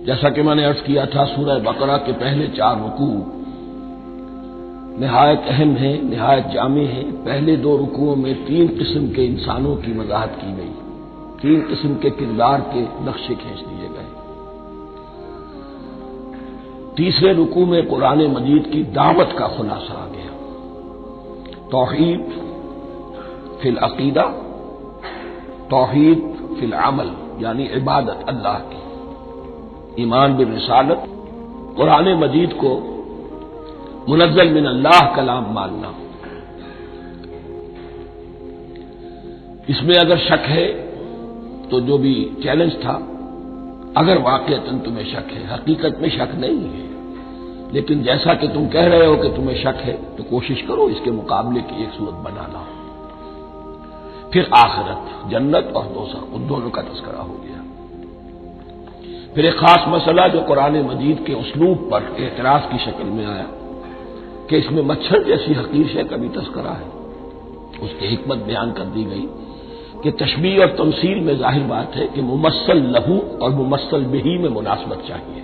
جیسا کہ میں نے عرض کیا تھا، سورہ بقرہ کے پہلے 4 رکوع نہایت اہم ہیں، نہایت جامع ہیں۔ پہلے 2 رکوعوں میں 3 قسم کے انسانوں کی وضاحت کی گئی، 3 قسم کے کردار کے نقشے کھینچ دیے گئے۔ تیسرے رکوع میں قرآن مجید کی دعوت کا خلاصہ آ گیا، توحید فی العقیدہ، توحید فی العمل، یعنی عبادت اللہ کی، ایمان بالرسالت، قرآن مجید کو منزل من اللہ کلام ماننا۔ اس میں اگر شک ہے تو جو بھی چیلنج تھا، اگر واقعتاً تمہیں شک ہے، حقیقت میں شک نہیں ہے، لیکن جیسا کہ تم کہہ رہے ہو کہ تمہیں شک ہے تو کوشش کرو اس کے مقابلے کی ایک صورت بنانا۔ پھر آخرت، جنت اور دوزخ، ان دونوں کا تذکرہ ہو گیا۔ پھر ایک خاص مسئلہ جو قرآن مجید کے اسلوب پر اعتراض کی شکل میں آیا کہ اس میں مچھر جیسی حقیر شے کا بھی تذکرہ ہے، اس کی حکمت بیان کر دی گئی کہ تشبیہ اور تمثیل میں ظاہر بات ہے کہ ممثل لہو اور ممثل بہی میں مناسبت چاہیے۔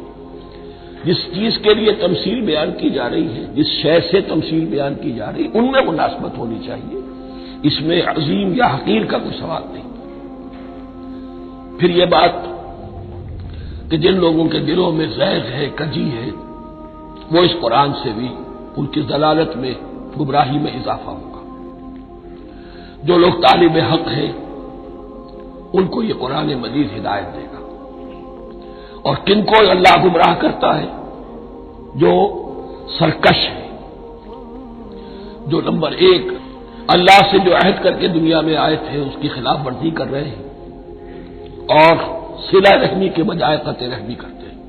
جس چیز کے لیے تمثیل بیان کی جا رہی ہے، جس شے سے تمثیل بیان کی جا رہی ہے، ان میں مناسبت ہونی چاہیے، اس میں عظیم یا حقیر کا کوئی سوال نہیں۔ پھر یہ بات کہ جن لوگوں کے دلوں میں زیغ ہے، کجی ہے، وہ اس قرآن سے بھی ان کی ضلالت میں، گمراہی میں اضافہ ہوگا۔ جو لوگ طالب حق ہیں ان کو یہ قرآن مجید ہدایت دے گا، اور کن کو اللہ گمراہ کرتا ہے؟ جو سرکش ہے، جو نمبر 1 اللہ سے جو عہد کر کے دنیا میں آئے تھے اس کی خلاف ورزی کر رہے ہیں اور صلہ رحمی کے بجائے قطع رحمی کرتے ہیں۔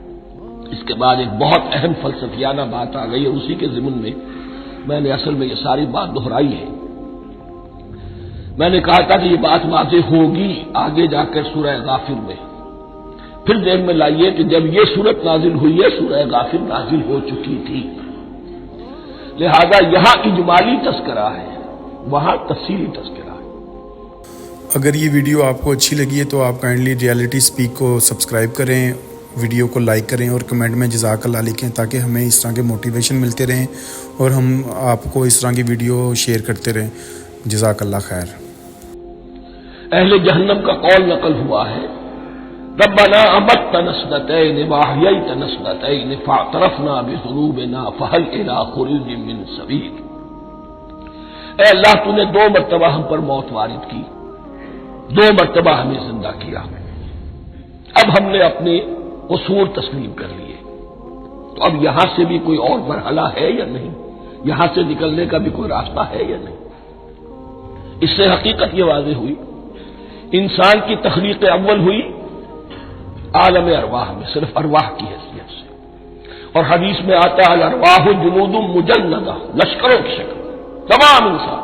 اس کے بعد ایک بہت اہم فلسفیانہ بات آ گئی، اور اسی کے ضمن میں نے اصل میں یہ ساری بات دہرائی ہے۔ میں نے کہا تھا کہ یہ بات واضح ہوگی آگے جا کر سورہ غافر میں۔ پھر ذہن میں لائیے کہ جب یہ سورت نازل ہوئی ہے، سورہ غافر نازل ہو چکی تھی، لہذا یہاں اجمالی تذکرہ ہے، وہاں تفصیلی تذکرہ ہے۔ اگر یہ ویڈیو آپ کو اچھی لگی ہے تو آپ کائنڈلی ریالٹی سپیک کو سبسکرائب کریں، ویڈیو کو لائک کریں اور کمنٹ میں جزاک اللہ لکھیں، تاکہ ہمیں اس طرح کے موٹیویشن ملتے رہیں اور ہم آپ کو اس طرح کی ویڈیو شیئر کرتے رہیں۔ جزاک اللہ خیر۔ اہل جہنم کا قول نقل ہوا ہے، ربنا امتنا اثنتین واحییتنا اثنتین فاعترفنا بذنوبنا فهل الى خروج من سبیل۔ اے اللہ، تو نے 2 مرتبہ ہم پر موت وارد کی، 2 مرتبہ ہمیں زندہ کیا، اب ہم نے اپنے قصور تسلیم کر لیے، تو اب یہاں سے بھی کوئی اور مرحلہ ہے یا نہیں؟ یہاں سے نکلنے کا بھی کوئی راستہ ہے یا نہیں؟ اس سے حقیقت یہ واضح ہوئی، انسان کی تخلیق اول ہوئی عالم ارواح میں، صرف ارواح کی حیثیت سے، اور حدیث میں آتا ہے الارواح جنود مجندہ، لشکروں کی شکل، تمام انسان،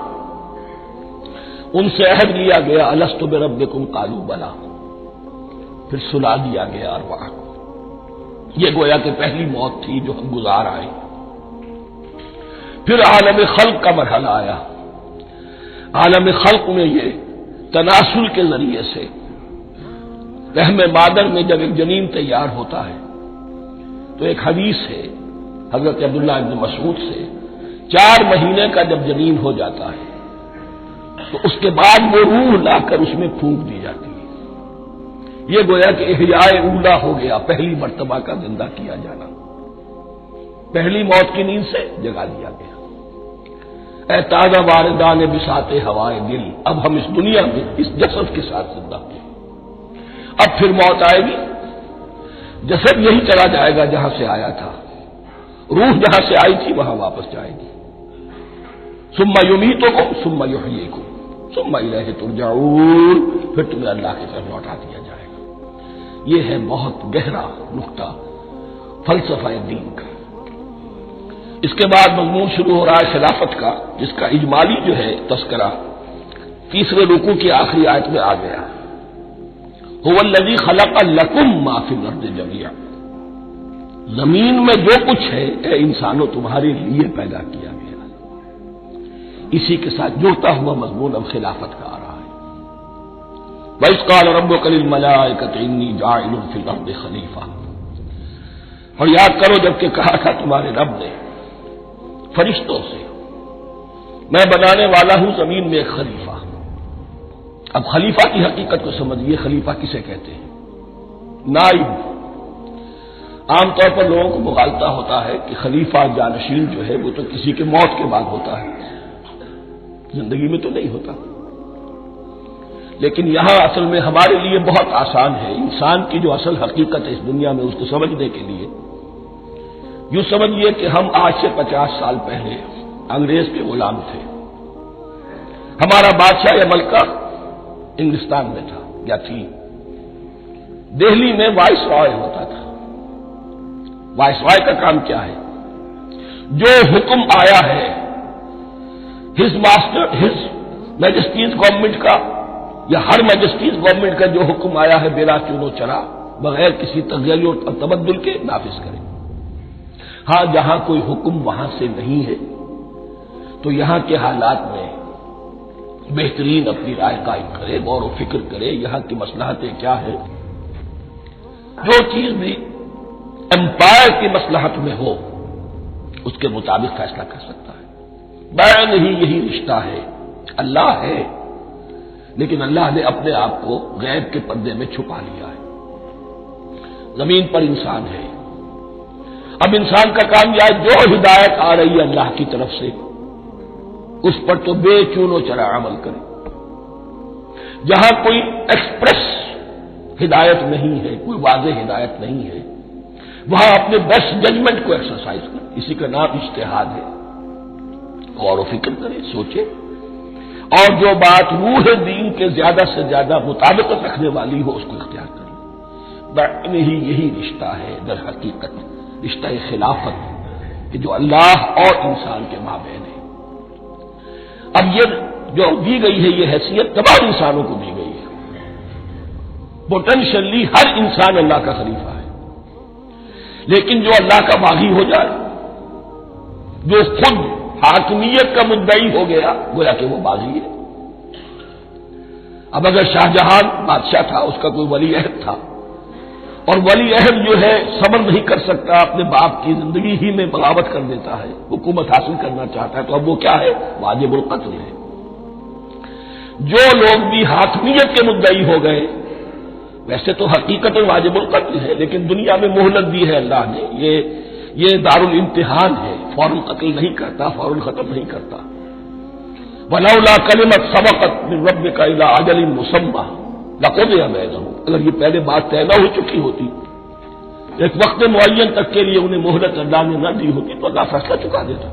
ان سے عہد لیا گیا الست بربکم قالوا بلی، پھر سلا دیا گیا ارواح کو۔ یہ گویا کہ پہلی موت تھی جو ہم گزار آئے۔ پھر عالم خلق کا مرحلہ آیا۔ عالم خلق میں یہ تناسل کے ذریعے سے رحم مادر میں جب ایک جنین تیار ہوتا ہے تو ایک حدیث ہے حضرت عبداللہ ابن مسعود سے، 4 مہینے کا جب جنین ہو جاتا ہے تو اس کے بعد وہ روح لا کر اس میں پھونک دی جاتی ہے۔ یہ گویا کہ احیاء اولا ہو گیا، پہلی مرتبہ کا زندہ کیا جانا، پہلی موت کی نیند سے جگا دیا گیا۔ اے تازہ واردان بساط ہوائے دل، اب ہم اس دنیا میں اس جسد کے ساتھ زندہ ہوئے، اب پھر موت آئے گی، جسد یہی چلا جائے گا جہاں سے آیا تھا، روح جہاں سے آئی تھی وہاں واپس جائے گی۔ ثم یمیتکم ثم یحییکم ثم الیہ ترجعون، پھر تمہیں اللہ کی طرف لوٹا دیا جائے گا۔ یہ ہے بہت گہرا نقطہ فلسفہ دین کا۔ اس کے بعد مضمون شروع ہو رہا ہے خلافت کا، جس کا اجمالی جو ہے تذکرہ تیسرے رکوع کی آخری آیت میں آ گیا۔ هو الذی خلق لکم ما فی الارض جمیعا، زمین میں جو کچھ ہے اے انسانوں تمہارے لیے پیدا کیا گیا۔ اسی کے ساتھ جڑتا ہوا مضمون اب خلافت کا آ رہا ہے۔ وَإِذْ قَالَ رَبُّكَ لِلْمَلَائِكَةِ إِنِّي جَاعِلٌ فِي الْأَرْضِ خَلِيفَةً، اور یاد کرو جب کہ کہا تھا تمہارے رب نے فرشتوں سے میں بنانے والا ہوں زمین میں ایک خلیفہ. اب خلیفہ کی حقیقت کو سمجھیے. خلیفہ کسے کہتے ہیں؟ نائب. عام طور پر لوگوں کو مغالطہ ہوتا ہے کہ خلیفہ جانشین جو ہے وہ تو کسی کے موت کے بعد ہوتا ہے، زندگی میں تو نہیں ہوتا. لیکن یہاں اصل میں ہمارے لیے بہت آسان ہے انسان کی جو اصل حقیقت ہے اس دنیا میں اس کو سمجھنے کے لیے. یوں سمجھیے کہ ہم آج سے 50 سال پہلے انگریز کے غلام تھے. ہمارا بادشاہ یا ملکہ انگلستان میں تھا یا تھی. دہلی میں وائس رائے ہوتا تھا. وائس رائے کا کام کیا ہے؟ جو حکم آیا ہے ہز میجسٹیز گورنمنٹ کا یا ہر میجسٹیز گورنمنٹ کا جو حکم آیا ہے بلا چون و چرا بغیر کسی تغیر اور تبدل کے نافذ کرے. ہاں جہاں کوئی حکم وہاں سے نہیں ہے تو یہاں کے حالات میں بہترین اپنی رائے قائم کرے، غور و فکر کرے یہاں کی مصلحتیں کیا ہے. جو چیز بھی امپائر کی مصلحت میں ہو اس کے مطابق فیصلہ کر سکتا ہے. بین ہی یہی رشتہ ہے. اللہ ہے لیکن اللہ نے اپنے آپ کو غیب کے پردے میں چھپا لیا ہے. زمین پر انسان ہے. اب انسان کا کام یہ ہے جو ہدایت آ رہی ہے اللہ کی طرف سے اس پر تو بے چون و چرا عمل کرے. جہاں کوئی ایکسپریس ہدایت نہیں ہے، کوئی واضح ہدایت نہیں ہے، وہاں اپنے بیسٹ ججمنٹ کو ایکسرسائز کرے. اسی کا نام اجتہاد ہے. غور و فکر کرے، سوچے اور جو بات روح دین کے زیادہ سے زیادہ مطابقت رکھنے والی ہو اس کو اختیار کرے. بین ہی یہی رشتہ ہے در حقیقت رشتہ خلافت کہ جو اللہ اور انسان کے مابین ہے. اب یہ جو دی گئی ہے یہ حیثیت تمام انسانوں کو دی گئی ہے. پوٹینشلی ہر انسان اللہ کا خلیفہ ہے. لیکن جو اللہ کا باغی ہو جائے، جو خود حاکمیت کا مدعی ہو گیا، گویا کہ وہ باغی ہے. اب اگر شاہجہان بادشاہ تھا، اس کا کوئی ولی عہد تھا اور ولی عہد جو ہے صبر نہیں کر سکتا، اپنے باپ کی زندگی ہی میں بغاوت کر دیتا ہے، حکومت حاصل کرنا چاہتا ہے، تو اب وہ کیا ہے؟ واجب القتل ہے. جو لوگ بھی حاکمیت کے مدعی ہو گئے ویسے تو حقیقت واجب القتل ہے، لیکن دنیا میں مہلت دی ہے اللہ نے. یہ دارالامتحان ہے. فوراً قتل نہیں کرتا، فوراً ختم نہیں کرتا. وَلَوْلَا كَلِمَةٌ سَبَقَتْ مِنْ رَبِّكَ إِلَىٰ أَجَلٍ مُّسَمًّى لَقُضِيَ بَيْنَهُمْ. اگر یہ پہلے بات طے نہ ہو چکی ہوتی، ایک وقت معین تک کے لیے انہیں مہلت اللہ نے نہ دی ہوتی تو اللہ فیصلہ چکا دیتا.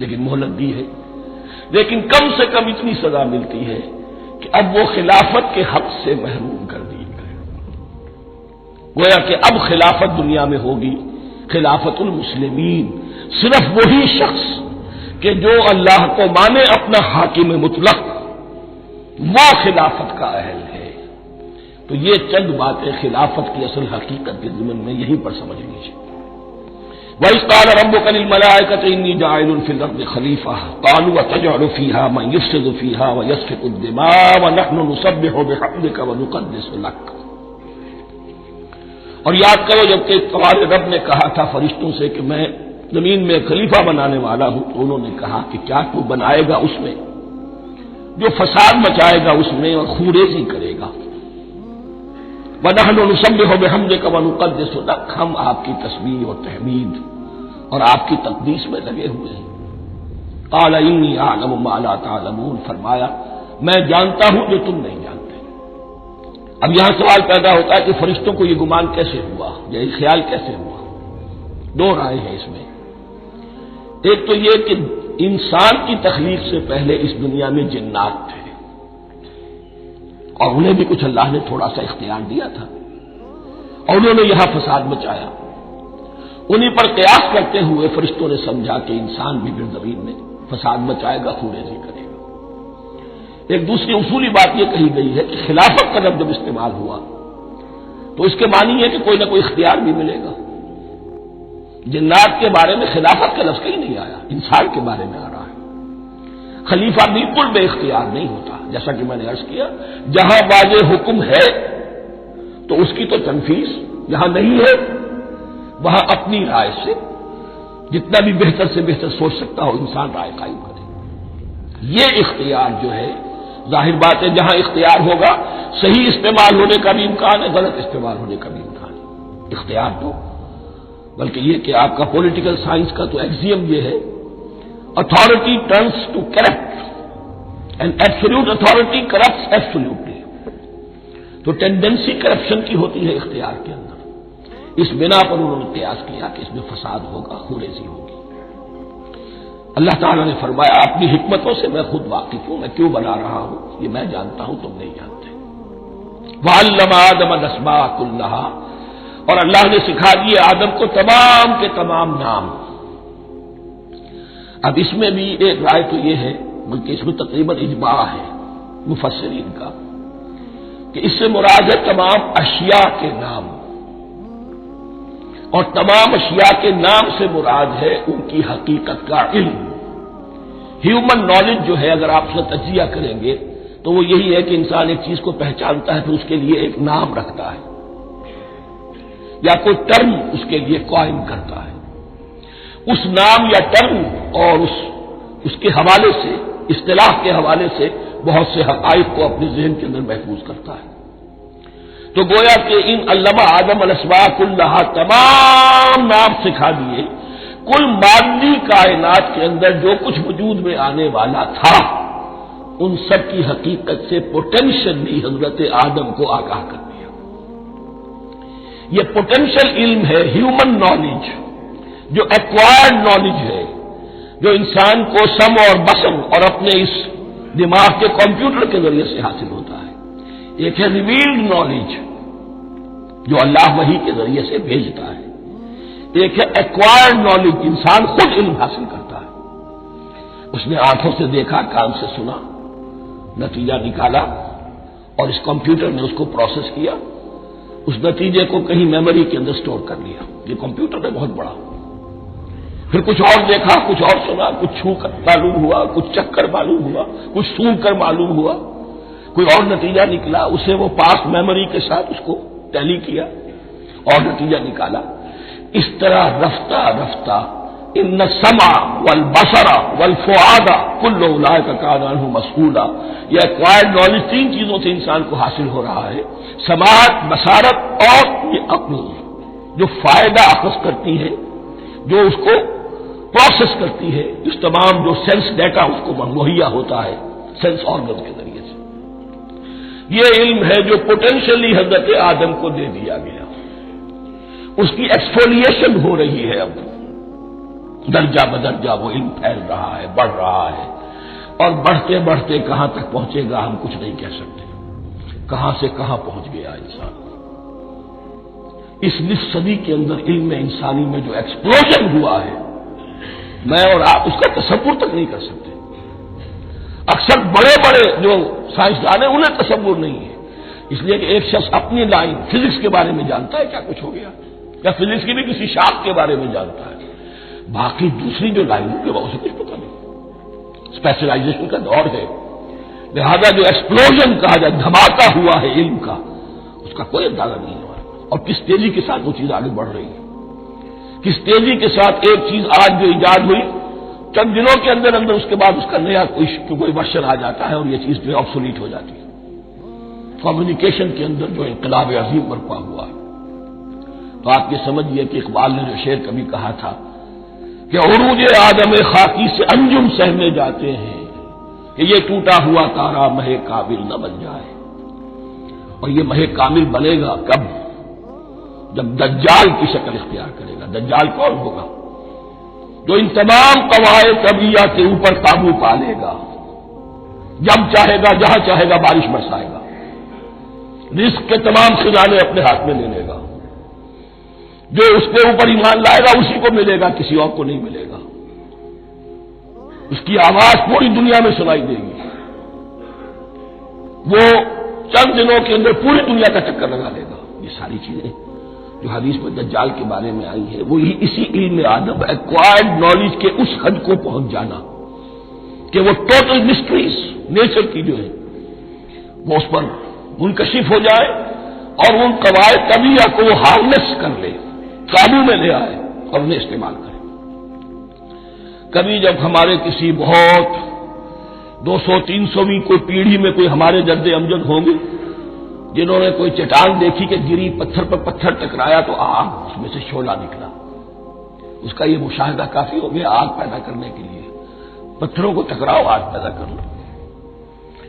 لیکن مہلت دی ہے. لیکن کم سے کم اتنی سزا ملتی ہے کہ اب وہ خلافت کے حق سے محروم کر دی گئے. گویا کہ اب خلافت دنیا میں ہوگی خلافت المسلمین. صرف وہی شخص کہ جو اللہ کو مانے اپنا حاکم مطلق وہ خلافت کا اہل ہے. تو یہ چند باتیں خلافت کی اصل حقیقت کے ضمن میں یہیں پر سمجھ لیجیے. وَإِذْ قَالَ رَبُّكَ لِلْمَلَائِكَةِ إِنِّي جَاعِلٌ فِي الْأَرْضِ خَلِيفَةً قَالُوا أَتَجْعَلُ فِيهَا مَن يُفْسِدُ فِيهَا وَيَسْفِكُ الدِّمَاءَ وَنَحْنُ نُسَبِّحُ بِحَمْدِكَ وَنُقَدِّسُ لَكَ. اور یاد کرو جب کہ تمہارے رب نے کہا تھا فرشتوں سے کہ میں زمین میں خلیفہ بنانے والا ہوں، تو انہوں نے کہا کہ کیا تو بنائے گا اس میں جو فساد مچائے گا اس میں اور خوریزی کرے گا. وَنَحْنُ نُسَبِّحُ بِحَمْدِكَ وَنُقَدِّسُ لَكَ. ہم آپ کی تسبیح اور تحمید اور آپ کی تقدیس میں لگے ہوئے ہیں. قَالَ إِنِّي أَعْلَمُ مَا لَا تَعْلَمُونَ. فرمایا میں جانتا ہوں جو تم نہیں جانتے. اب یہاں سوال پیدا ہوتا ہے کہ فرشتوں کو یہ گمان کیسے ہوا، یہ خیال کیسے ہوا. دو رائے ہیں اس میں. ایک تو یہ کہ انسان کی تخلیق سے پہلے اس دنیا میں جنات تھے اور انہیں بھی کچھ اللہ نے تھوڑا سا اختیار دیا تھا اور انہوں نے یہاں فساد مچایا. انہی پر قیاس کرتے ہوئے فرشتوں نے سمجھا کہ انسان بھی پھر زمین میں فساد مچائے گا، خوریزی کرے گا. ایک دوسری اصولی بات یہ کہی گئی ہے کہ خلافت کا لفظ جب استعمال ہوا تو اس کے معنی ہے کہ کوئی نہ کوئی اختیار بھی ملے گا. جنات کے بارے میں خلافت کا لفظ کہیں نہیں آیا، انسان کے بارے میں آ رہا ہے. خلیفہ بالکل بے اختیار نہیں ہوتا. جیسا کہ میں نے عرض کیا جہاں واضح حکم ہے تو اس کی تو تنفیذ، جہاں نہیں ہے وہاں اپنی رائے سے جتنا بھی بہتر سے بہتر سوچ سکتا ہو انسان رائے قائم کرے۔ یہ اختیار جو ہے، ظاہر بات ہے جہاں اختیار ہوگا صحیح استعمال ہونے کا بھی امکان ہے، غلط استعمال ہونے کا بھی امکان ہے۔ اختیار تو بلکہ یہ کہ آپ کا پولیٹیکل سائنس کا تو ایکسیم یہ ہے، authority tends to corrupt and absolute authority corrupts absolutely. تو ٹینڈنسی کرپشن کی ہوتی ہے اختیار کے اندر، اس بنا پر انہوں نے قیاس کیا کہ اس میں فساد ہوگا، خوریزی ہوگی۔ اللہ تعالیٰ نے فرمایا اپنی حکمتوں سے میں خود واقف ہوں، میں کیوں بنا رہا ہوں یہ میں جانتا ہوں، تم نہیں جانتے۔ وَعَلَّمَ آدَمَ الْأَسْمَاءَ كُلَّهَا، اور اللہ نے سکھا دیے آدم کو تمام کے تمام نام۔ اب اس میں بھی ایک رائے تو یہ ہے، بلکہ اس میں تقریباً اجماع ہے مفسرین کا، کہ اس سے مراد ہے تمام اشیاء کے نام، اور تمام اشیاء کے نام سے مراد ہے ان کی حقیقت کا علم۔ ہیومن نالج جو ہے، اگر آپ اس کا تجزیہ کریں گے تو وہ یہی ہے کہ انسان ایک چیز کو پہچانتا ہے پھر اس کے لیے ایک نام رکھتا ہے یا کوئی ٹرم اس کے لیے قائم کرتا ہے۔ اس نام یا ٹرم اور اس کے حوالے سے، اصطلاح کے حوالے سے بہت سے حقائق کو اپنے ذہن کے اندر محفوظ کرتا ہے۔ تو گویا کہ ان علمہ آدم الاسماء کلھا تمام نام سکھا دیے، کل مادی کائنات کے اندر جو کچھ وجود میں آنے والا تھا ان سب کی حقیقت سے پوٹینشلی حضرت آدم کو آگاہ کر دیا۔ یہ پوٹینشل علم ہے، ہیومن نالج، جو ایکوائرڈ نالج ہے، جو انسان کو سم اور بسم اور اپنے اس دماغ کے کمپیوٹر کے ذریعے سے حاصل ہوتا ہے۔ ایک ہے ریویلڈ نالج جو اللہ وحی کے ذریعے سے بھیجتا ہے، ایک ہے ایکوائرڈ نالج، انسان خود علم حاصل کرتا ہے۔ اس نے آنکھوں سے دیکھا، کان سے سنا، نتیجہ نکالا اور اس کمپیوٹر نے اس کو پروسیس کیا، اس نتیجے کو کہیں میموری کے اندر سٹور کر لیا۔ یہ کمپیوٹر ہے بہت بڑا۔ پھر کچھ اور دیکھا، کچھ اور سنا، کچھ چھو کر معلوم ہوا، کچھ چکھ کر معلوم ہوا، کچھ سونگ کر معلوم ہوا، کوئی اور نتیجہ نکلا، اسے وہ پاس میموری کے ساتھ اس کو ٹیلی کیا اور نتیجہ نکالا۔ اس طرح رفتہ رفتہ ان السمع والبصر والفؤاد کل اولئک کان عنہ مسئولا، یہ ایکوائرڈ نالج تین چیزوں سے انسان کو حاصل ہو رہا ہے، سماعت، بصارت اور یہ عقل، جو فائدہ اخذ کرتی ہے، جو اس کو پروسیس کرتی ہے، اس تمام جو سینس ڈیٹا اس کو مہیا ہوتا ہے سینس آرگن کے ذریعے سے۔ یہ علم ہے جو پوٹینشلی حضرت آدم کو دے دیا گیا، اس کی ایکسفولیشن ہو رہی ہے، اب درجہ بدرجہ وہ علم پھیل رہا ہے، بڑھ رہا ہے، اور بڑھتے بڑھتے کہاں تک پہنچے گا ہم کچھ نہیں کہہ سکتے، کہاں سے کہاں پہنچ گیا انسان۔ اس نصف صدی کے اندر علم انسانی میں جو ایکسپلوژن ہوا ہے، میں اور آپ اس کا تصور تک نہیں کر سکتے۔ اکثر بڑے بڑے جو سائنسدان ہیں انہیں تصور نہیں ہے، اس لیے کہ ایک شخص اپنی لائن فزکس کے بارے میں جانتا ہے کیا کچھ ہو گیا، یا فزکس کی بھی کسی شاخ کے بارے میں جانتا ہے، باقی دوسری جو لائنوں کے اسے کچھ پتہ نہیں۔ اسپیشلائزیشن کا دور ہے، لہذا جو ایکسپلوژن کہا جائے، دھماکہ ہوا ہے علم کا، اس کا کوئی اندازہ نہیں ہے ہمارے پاس، اور کس تیزی کے ساتھ وہ چیز آگے بڑھ رہی ہے، کس تیزی کے ساتھ ایک چیز آج جو ایجاد ہوئی چند دنوں کے اندر اندر اس کے بعد اس کا نیا کوئی ورژن آ جاتا ہے اور یہ چیز جو ہے آبسولیٹ ہو جاتی ہے۔ کمیونیکیشن کے اندر جو انقلاب عظیم برپا ہوا ہے، تو آپ یہ سمجھیے کہ اقبال نے جو شعر کبھی کہا تھا کہ عروج آدم خاکی سے انجم سہمے جاتے ہیں کہ یہ ٹوٹا ہوا تارا مہ کامل نہ بن جائے، اور یہ مہ کامل بنے گا کب؟ جب دجال کی شکل اختیار کرے گا۔ دجال کون ہوگا؟ جو ان تمام قواعد طبیعہ کے اوپر قابو پا لے گا، جب چاہے گا جہاں چاہے گا بارش برسائے گا، رزق کے تمام خزانے اپنے ہاتھ میں لے لے گا، جو اس کے اوپر ایمان لائے گا اسی کو ملے گا، کسی اور کو نہیں ملے گا، اس کی آواز پوری دنیا میں سنائی دے گی، وہ چند دنوں کے اندر پوری دنیا کا چکر لگا لے گا۔ یہ ساری چیزیں جو حدیث میں دجال کے بارے میں آئی ہے وہ اسی علم آدم ایکوائرڈ نالج کے اس حد کو پہنچ جانا کہ وہ ٹوٹل مسٹریز نیچر کی جو ہے وہ اس پر منکشف ہو جائے اور ان قواعد طبیعہ کو وہ ہارنس کر لے، قابو میں لے آئے اور انہیں استعمال کرے۔ کبھی جب ہمارے کسی بہت 200-300ویں کوئی پیڑھی میں کوئی ہمارے جد امجد ہوں گے جنہوں نے کوئی چٹان دیکھی کہ گری، پتھر پر پتھر ٹکرایا تو آگ، اس میں سے شعلہ نکلا، اس کا یہ مشاہدہ کافی ہو گیا آگ پیدا کرنے کے لیے۔ پتھروں کو ٹکراؤ، آگ پیدا کر لو۔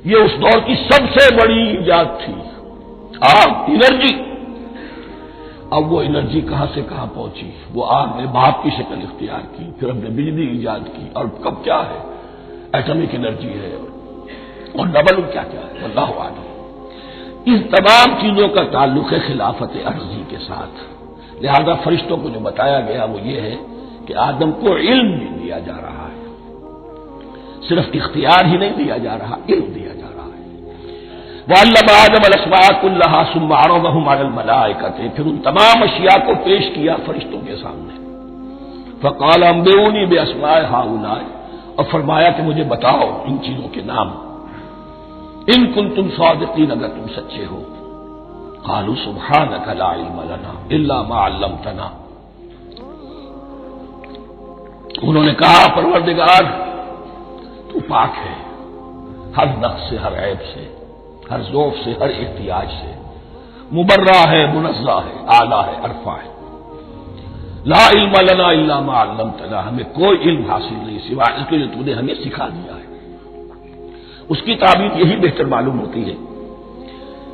یہ اس دور کی سب سے بڑی ایجاد تھی، آگ، انرجی۔ اب وہ انرجی کہاں سے کہاں پہنچی؟ وہ آگ نے بھاپ کی شکل اختیار کی، پھر ہم نے بجلی ایجاد کی، اور کب کیا ہے، ایٹمک انرجی ہے، اور ڈبل کیا کیا ہے، اللہ عالم۔ ان تمام چیزوں کا تعلق ہے خلافت عرضی کے ساتھ۔ لہذا فرشتوں کو جو بتایا گیا وہ یہ ہے کہ آدم کو علم بھی دیا جا رہا ہے، صرف اختیار ہی نہیں دیا جا رہا، علم دیا جا رہا ہے۔ وَعَلَّمَ آدَمَ الْأَسْمَاءَ كُلَّهَا ثُمَّ عَرَضَهُمْ عَلَى الْمَلَائِكَةِ، پھر ان تمام اشیاء کو پیش کیا فرشتوں کے سامنے۔ فَقَالَ أَنبِئُونِي بِأَسْمَاءِ هَؤُلَاءِ، اور فرمایا کہ مجھے بتاؤ ان چیزوں کے نام، ان کنتم صادقین، اگر تم سچے ہو۔ قالوا سبحانك لا علم لنا الا ما علمتنا، انہوں نے کہا پروردگار تو پاک ہے ہر نقص سے، ہر عیب سے، ہر ذوف سے، ہر احتیاج سے، مبرہ ہے، منزہ ہے، اعلیٰ ہے، عرفہ ہے۔ لا علم لنا الا ما علمتنا، ہمیں کوئی علم حاصل نہیں سوائے اس کے جو تو نے ہمیں سکھا دیا ہے۔ اس کی تعبیر یہی بہتر معلوم ہوتی ہے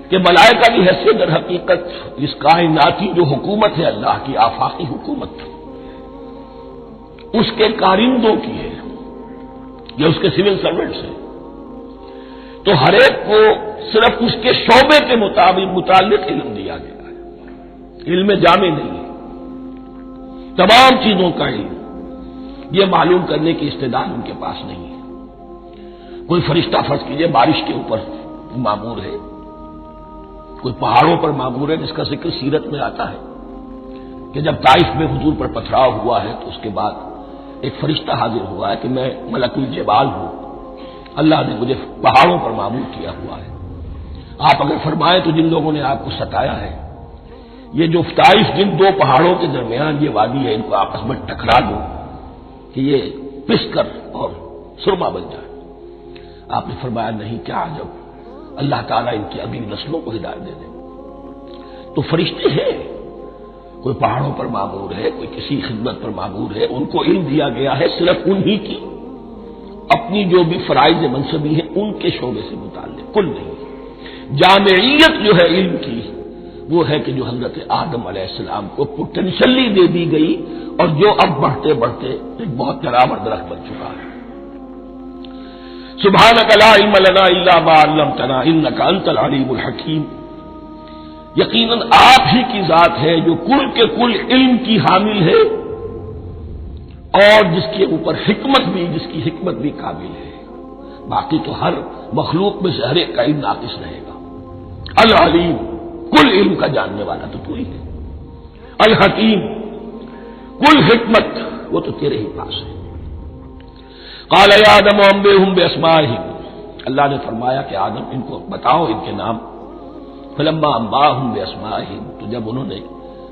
کہ ملائکہ کی حیثیت در حقیقت اس کائناتی جو حکومت ہے اللہ کی، آفاقی حکومت، اس کے کارندوں کی ہے، یا اس کے سول سرونٹس ہیں، تو ہر ایک کو صرف اس کے شعبے کے متعلق علم دیا گیا ہے، علم جامع نہیں ہے، تمام چیزوں کا علم یہ معلوم کرنے کی استعداد ان کے پاس نہیں ہے۔ کوئی فرشتہ فرض کیجئے بارش کے اوپر مامور ہے، کوئی پہاڑوں پر مامور ہے، جس کا ذکر سیرت میں آتا ہے کہ جب طائف میں حضور پر پتھراؤ ہوا ہے تو اس کے بعد ایک فرشتہ حاضر ہوا ہے کہ میں ملک الجبال ہوں، اللہ نے مجھے پہاڑوں پر مامور کیا ہوا ہے۔ آپ اگر فرمائیں تو جن لوگوں نے آپ کو ستایا ہے، یہ جو طائف جن دو پہاڑوں کے درمیان یہ وادی ہے، ان کو آپس میں ٹکرا دو کہ یہ پس کر اور سرما بن جائے۔ آپ نے فرمایا نہیں، کیا عجب، اللہ تعالیٰ ان کی اگلی نسلوں کو ہدایت دے دے۔ تو فرشتے ہیں، کوئی پہاڑوں پر معمور ہے، کوئی کسی خدمت پر معمور ہے، ان کو علم دیا گیا ہے صرف انہی کی اپنی جو بھی فرائض منصبی ہیں ان کے شعبے سے متعلق، کل نہیں۔ جامعیت جو ہے علم کی وہ ہے کہ جو حضرت آدم علیہ السلام کو پوٹینشلی دے دی گئی، اور جو اب بڑھتے بڑھتے ایک بہت برابر درخت بن چکا ہے۔ سبحانک لا علم لنا الا ما علمتنا انک انت العلیم الحکیم، یقیناً آپ ہی کی ذات ہے جو کل کے کل علم کی حامل ہے، اور جس کے اوپر حکمت بھی، جس کی حکمت بھی قابل ہے۔ باقی تو ہر مخلوق میں سے ہر ایک کا علم ناقص رہے گا۔ العلیم، کل علم کا جاننے والا تو تو ہی ہے۔ الحکیم، کل حکمت وہ تو تیرے ہی پاس ہے۔ قال یا آدم انبئہم باسمائہم، اللہ نے فرمایا کہ آدم ان کو بتاؤ ان کے نام۔ فلما انباہم باسمائہم، تو جب انہوں نے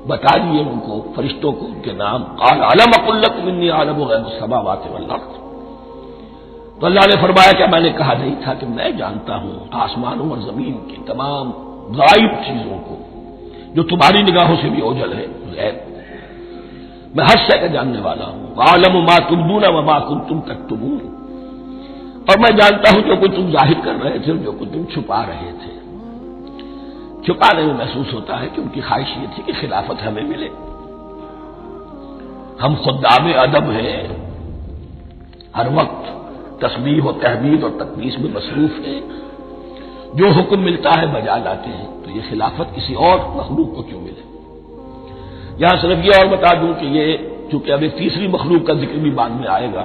بتا دیے ان کو، فرشتوں کو، ان کے نام، قال علم اقل لکم انی اعلم غیب السماوات والارض، تو اللہ نے فرمایا کہ میں نے کہا نہیں تھا کہ میں جانتا ہوں آسمانوں اور زمین کی تمام غائب چیزوں کو جو تمہاری نگاہوں سے بھی اوجھل ہے، غیب، میں ہر شے کا جاننے والا ہوں۔ وَأَعْلَمُ مَا تُبْدُونَ وَمَا كُنتُمْ تَكْتُمُونَ، اور میں جانتا ہوں جو کچھ تم ظاہر کر رہے تھے، جو کچھ تم چھپا رہے تھے۔ چھپانے میں محسوس ہوتا ہے کہ ان کی خواہش یہ تھی کہ خلافت ہمیں ملے، ہم خدام ادب ہیں، ہر وقت تسبیح و تحمید اور تقدیس میں مصروف ہیں، جو حکم ملتا ہے بجا لاتے ہیں، تو یہ خلافت کسی اور مخلوق کو کیوں ملے؟ یہاں صرف یہ اور بتا دوں کہ یہ چونکہ اب ایک تیسری مخلوق کا ذکر بھی بعد میں آئے گا،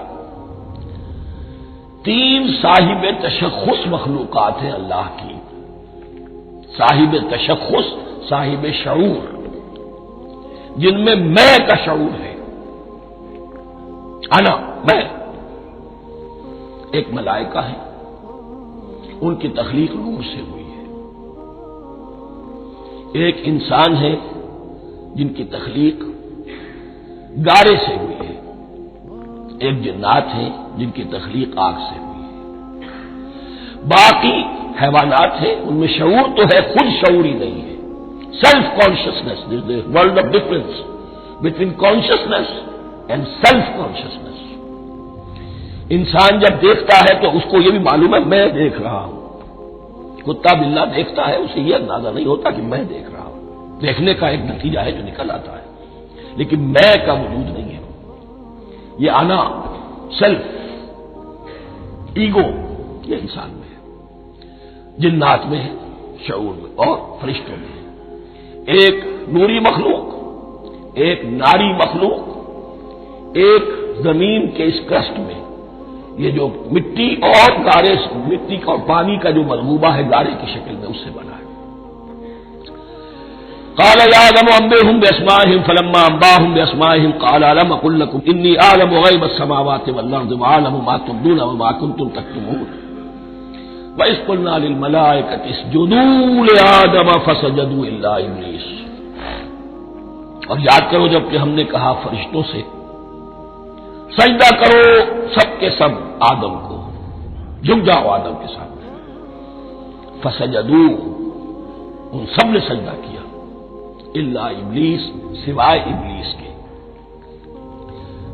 3 صاحب تشخص مخلوقات ہیں اللہ کی، صاحب تشخص، صاحب شعور، جن میں میں کا شعور ہے، انا، میں۔ ایک ملائکہ ہے، ان کی تخلیق نور سے ہوئی ہے۔ ایک انسان ہے جن کی تخلیق گارے سے ہوئی ہے، ایک جنات ہیں جن کی تخلیق آگ سے ہوئی ہے، باقی حیوانات ہیں ان میں شعور تو ہے، خود شعور ہی نہیں ہے، self consciousness, world of difference between consciousness and self consciousness. انسان جب دیکھتا ہے تو اس کو یہ بھی معلوم ہے میں دیکھ رہا ہوں، کتا بلا دیکھتا ہے اسے یہ اندازہ نہیں ہوتا کہ میں دیکھ رہا ہوں، دیکھنے کا ایک نتیجہ ہے جو نکل آتا ہے، لیکن میں کا وجود نہیں ہے۔ یہ آنا، سیلف، ایگو، یہ انسان میں ہے، جنات میں ہے، شعور میں اور فرشتوں میں ہے۔ ایک نوری مخلوق، ایک ناری مخلوق، ایک زمین کے اس کرسٹ میں، یہ جو مٹی اور گارے، مٹی اور پانی کا جو ملغوبہ ہے گارے کی شکل میں، اس سے بنا ہے۔ قال يا آدم انبئهم بأسمائهم فلما انبأهم بأسمائهم قال ألم أقل لكم إني أعلم غيب السماوات والأرض وأعلم ما تبدون وما كنتم تكتمون وإذ قلنا للملائكة اسجدوا لآدم فسجدوا إلا إبليس۔ اور یاد کرو جب کہ ہم نے کہا فرشتوں سے سجدہ کرو سب کے سب آدم کو، جھک جاؤ آدم کے سامنے، فسجدوا، ان سب نے سجدہ کیا، الا ابلیس، سوائے ابلیس کے۔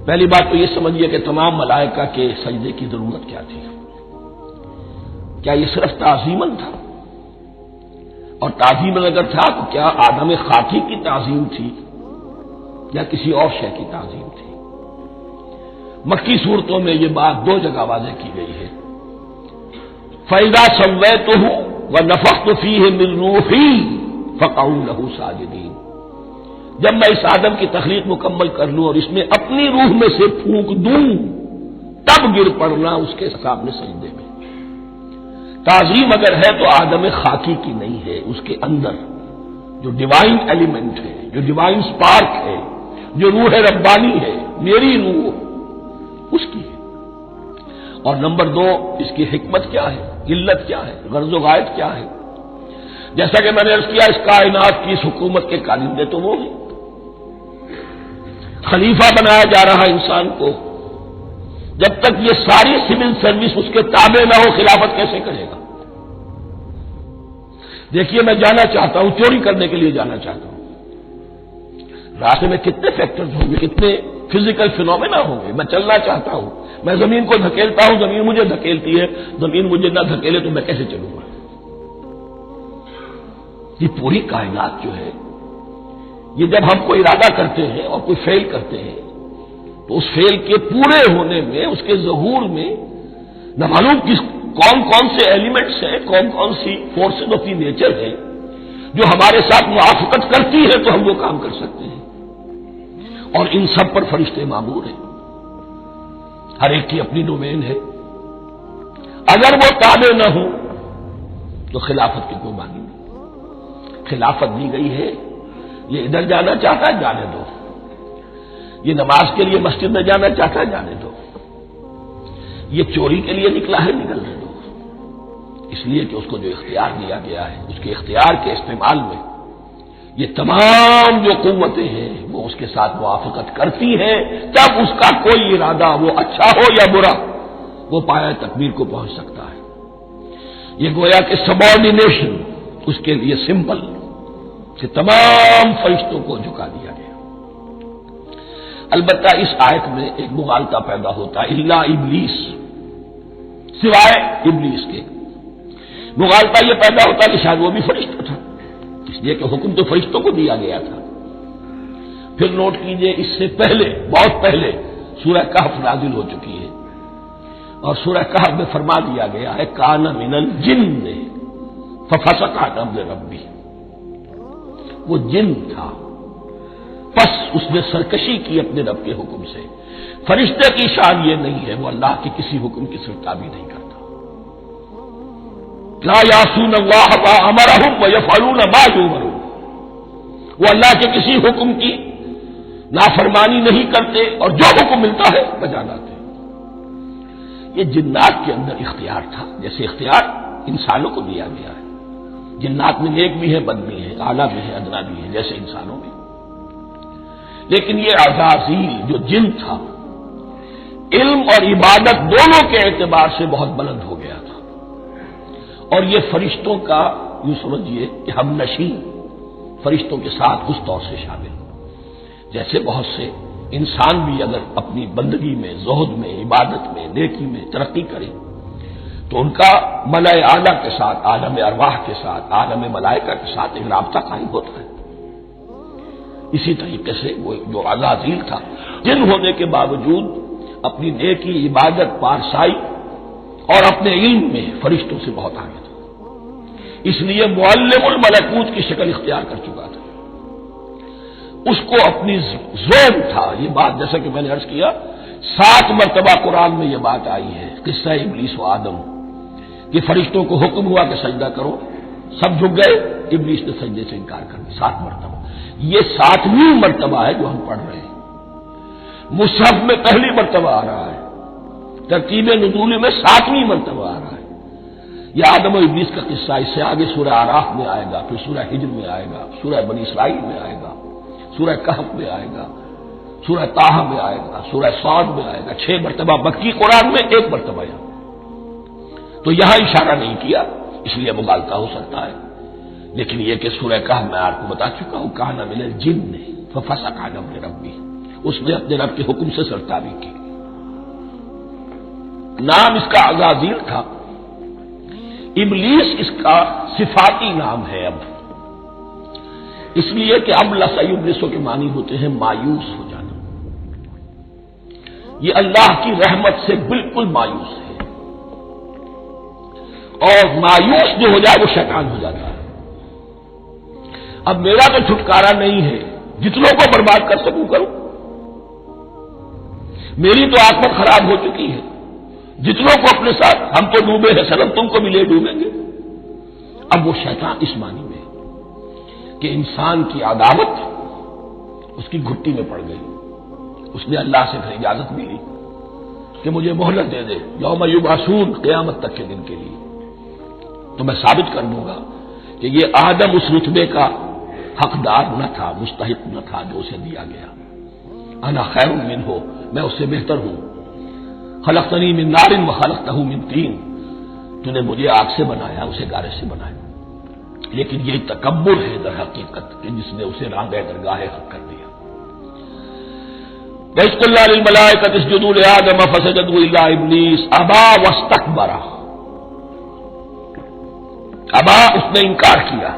پہلی بات تو یہ سمجھیے کہ تمام ملائکہ کے سجدے کی ضرورت کیا تھی؟ کیا یہ صرف تعظیماً تھا؟ اور تعظیماً اگر تھا تو کیا آدم خاکی کی تعظیم تھی یا کسی اور شے کی تعظیم تھی؟ مکی صورتوں میں یہ بات دو جگہ واضح کی گئی ہے۔ فَإِذَا سَوَّيْتُهُ وَنَفَخْتُ فِيهِ مِن رُوحِي فَقَعُوا لَهُ سَاجِدِينَ، جب میں اس آدم کی تخلیق مکمل کر لوں اور اس میں اپنی روح میں سے پھونک دوں تب گر پڑنا اس کے سامنے سجدے میں۔ تعظیم اگر ہے تو آدم خاکی کی نہیں ہے، اس کے اندر جو ڈیوائن ایلیمنٹ ہے، جو ڈیوائن سپارک ہے، جو روح ربانی ہے، میری روح، اس کی ہے۔ اور نمبر دو، اس کی حکمت کیا ہے، علت کیا ہے، غرض و غائب کیا ہے؟ جیسا کہ میں نے عرض کیا، اس کائنات کی اس حکومت کے کارندے تو وہ ہیں، خلیفہ بنایا جا رہا انسان کو، جب تک یہ ساری سول سروس اس کے تابع نہ ہو خلافت کیسے کرے گا؟ دیکھیے میں جانا چاہتا ہوں، چوری کرنے کے لیے جانا چاہتا ہوں، راستے میں کتنے فیکٹرز ہوں گے، کتنے فزیکل فینومینا ہوں گے، میں چلنا چاہتا ہوں، میں زمین کو دھکیلتا ہوں، زمین مجھے دھکیلتی ہے، زمین مجھے نہ دھکیلے تو میں کیسے چلوں گا؟ یہ پوری کائنات جو ہے، یہ جب ہم کو ارادہ کرتے ہیں اور کوئی فیل کرتے ہیں تو اس فیل کے پورے ہونے میں، اس کے ظہور میں نہ معلوم کون کون سے ایلیمنٹس ہیں، کون کون سی فورسز آف دی نیچر ہیں جو ہمارے ساتھ موافقت کرتی ہے تو ہم وہ کام کر سکتے ہیں، اور ان سب پر فرشتے مامور ہیں، ہر ایک کی اپنی ڈومین ہے۔ اگر وہ تابع نہ ہوں تو خلافت کی کوئی معنی نہیں۔ خلافت دی گئی ہے، یہ ادھر جانا چاہتا ہے جانے دو، یہ نماز کے لیے مسجد میں جانا چاہتا ہے جانے دو، یہ چوری کے لیے نکلا ہے نکلنے دو، اس لیے کہ اس کو جو اختیار دیا گیا ہے، اس کے اختیار کے استعمال میں یہ تمام جو قوتیں ہیں وہ اس کے ساتھ موافقت کرتی ہیں، تب اس کا کوئی ارادہ، وہ اچھا ہو یا برا، وہ پایہ تکمیل کو پہنچ سکتا ہے۔ یہ گویا کہ سبارڈینیشن اس کے لیے سمبل کہ تمام فرشتوں کو جھکا دیا گیا۔ البتہ اس آیت میں ایک مغالطہ پیدا ہوتا ہے، الا ابلیس، سوائے ابلیس کے۔ مغالطہ یہ پیدا ہوتا ہے کہ شاید وہ بھی فرشتہ تھا، اس لیے کہ حکم تو فرشتوں کو دیا گیا تھا۔ پھر نوٹ کیجئے، اس سے پہلے، بہت پہلے سورہ کہف نازل ہو چکی ہے، اور سورہ کہف میں فرما دیا گیا ہے کان من الجن ففسق عن امر ربی، وہ جن تھا پس اس نے سرکشی کی اپنے رب کے حکم سے۔ فرشتے کی شان یہ نہیں ہے، وہ اللہ کے کسی حکم کی سرتابی نہیں کرتا۔ لا یعصون اللہ ما امرہم ویفعلون ما یؤمرون، وہ اللہ کے کسی حکم کی نافرمانی نہیں کرتے اور جو حکم ملتا ہے بجا لاتے۔ یہ جنات کے اندر اختیار تھا، جیسے اختیار انسانوں کو دیا گیا ہے۔ جنات میں نیک بھی ہے، بد بھی ہے، اعلیٰ بھی ہے، ادنا بھی ہے، جیسے انسانوں میں۔ لیکن یہ عزازیل جو جن تھا علم اور عبادت دونوں کے اعتبار سے بہت بلند ہو گیا تھا، اور یہ فرشتوں کا یوں سمجھیے کہ ہم نشین فرشتوں کے ساتھ اس طور سے شامل، جیسے بہت سے انسان بھی اگر اپنی بندگی میں، زہد میں، عبادت میں، نیکی میں ترقی کرے تو ان کا ملائے اعلیٰ کے ساتھ، عالم ارواح کے ساتھ، عالم ملائکہ کے ساتھ ایک رابطہ قائم ہوتا ہے۔ اسی طریقے سے وہ جو عزازیل تھا جن ہونے کے باوجود اپنی نیکی، عبادت، پارسائی اور اپنے علم میں فرشتوں سے بہت آگے تھا، اس لیے معلم الملکوت کی شکل اختیار کر چکا تھا۔ اس کو اپنی زون تھا، یہ بات جیسا کہ میں نے عرض کیا 7 مرتبہ قرآن میں یہ بات آئی ہے، قصہ ابلیس و آدم، کہ فرشتوں کو حکم ہوا کہ سجدہ کرو، سب جھک گئے، ابلیس نے سجدے سے انکار کر دیا 7 مرتبہ۔ یہ 7ویں مرتبہ ہے جو ہم پڑھ رہے ہیں، مصحف میں پہلی مرتبہ آ رہا ہے، ترتیب نزول میں 7ویں مرتبہ آ رہا ہے۔ یہ آدم و ابلیس کا قصہ اس سے آگے سورہ اعراف میں آئے گا، پھر سورہ ہجر میں آئے گا، سورہ بنی اسرائیل میں آئے گا، سورہ کہف میں آئے گا، سورہ طٰہٰ میں آئے گا، سورہ صاد میں آئے گا، 6 مرتبہ مکی قرآن میں، 1 مرتبہ یہاں۔ تو یہاں اشارہ نہیں کیا، اس لیے مغالطہ ہو سکتا ہے، لیکن یہ کہ سورہ کہف میں آپ کو بتا چکا ہوں، کان من الجن ففسق عن امر ربہ، اس نے اپنے رب کے حکم سے سرتابی کی۔ نام اس کا عزازیل تھا، ابلیس اس کا صفاتی نام ہے اب، اس لیے کہ اب لسیبلسو کے معنی ہوتے ہیں مایوس ہو جانا، یہ اللہ کی رحمت سے بالکل مایوس ہے، اور مایوس جو ہو جائے وہ شیطان ہو جاتا ہے۔ اب میرا تو چھٹکارا نہیں ہے، جتنوں کو برباد کر سکوں کروں، میری تو عاقبت خراب ہو چکی ہے، جتنوں کو اپنے ساتھ، ہم تو ڈوبے ہیں سنم، تم کو بھی لے ڈوبیں گے۔ اب وہ شیطان اس معنی میں کہ انسان کی عداوت اس کی گھٹی میں پڑ گئی، اس نے اللہ سے پھر اجازت بھی لی کہ مجھے مہلت دے دے، یوم یبعثون، قیامت تک کے دن کے لیے، تو میں ثابت کر دوں گا کہ یہ آدم اس رتبے کا حقدار نہ تھا، مستحق نہ تھا جو اسے دیا گیا۔ انا خیر منہ، میں اس سے بہتر ہوں، خلقتنی من نار وخلقتہ من طین، تو نے مجھے آگ سے بنایا، اسے گارے سے بنایا، لیکن یہ تکبر ہے در حقیقت کہ جس نے اسے راندہ درگاہ حق کر دیا۔ وَإِذْ قُلْنَا لِلْمَلَائِكَةِ اسْجُدُوا لِآدَمَ فَسَجَدُوا إِلَّا إِبْلِيسَ أَبَىٰ وَاسْتَكْبَرَ، ابا اس نے انکار کیا،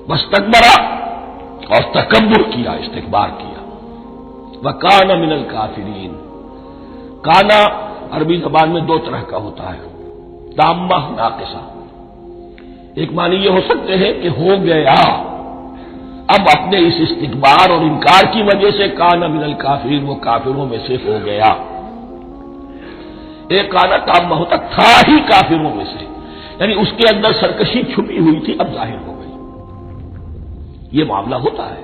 واستکبر اور تکبر کیا، استکبار کیا، وَكَانَ مِنَ الْكَافِرِينَ۔ کانا عربی زبان میں 2 طرح کا ہوتا ہے، تامہ، ناقصہ۔ ایک معنی یہ ہو سکتے ہیں کہ ہو گیا، اب اپنے اس استکبار اور انکار کی وجہ سے کانا من الکافرین، وہ کافروں میں سے ہو گیا۔ ایک کانا تامہ ہوتا تھا ہی کافروں میں سے، یعنی اس کے اندر سرکشی چھپی ہوئی تھی، اب ظاہر ہو گئی۔ یہ معاملہ ہوتا ہے،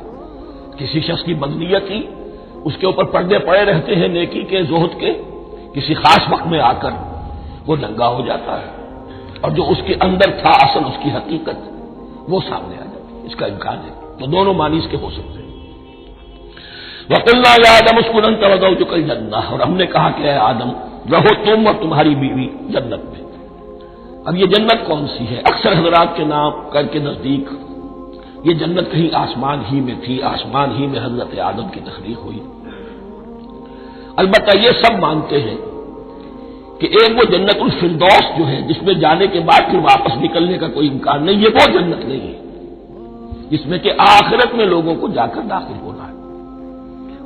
کسی شخص کی بدنیت ہی اس کے اوپر پردے پڑے رہتے ہیں نیکی کے، زہد کے، کسی خاص وقت میں آ کر وہ ننگا ہو جاتا ہے، اور جو اس کے اندر تھا اصل، اس کی حقیقت، وہ سامنے آ جاتی ہے، اس کا امکان ہے۔ تو دونوں معنی اس کے ہو سکتے ہیں۔ وَقُلْنَا يَا آدَمُ اسْكُنْ أَنْتَ وَزَوْجُكَ الْجَنَّةَ، اور ہم نے کہا کہ اے آدم رہو تم اور تمہاری بیوی جنت میں۔ اب یہ جنت کون سی ہے؟ اکثر حضرات کے نام کر کے نزدیک یہ جنت کہیں آسمان ہی میں تھی، آسمان ہی میں حضرت آدم کی تخلیق ہوئی۔ البتہ یہ سب مانتے ہیں کہ ایک وہ جنت الفردوس جو ہے جس میں جانے کے بعد پھر واپس نکلنے کا کوئی امکان نہیں، یہ وہ جنت نہیں ہے جس میں کہ آخرت میں لوگوں کو جا کر داخل ہونا ہے،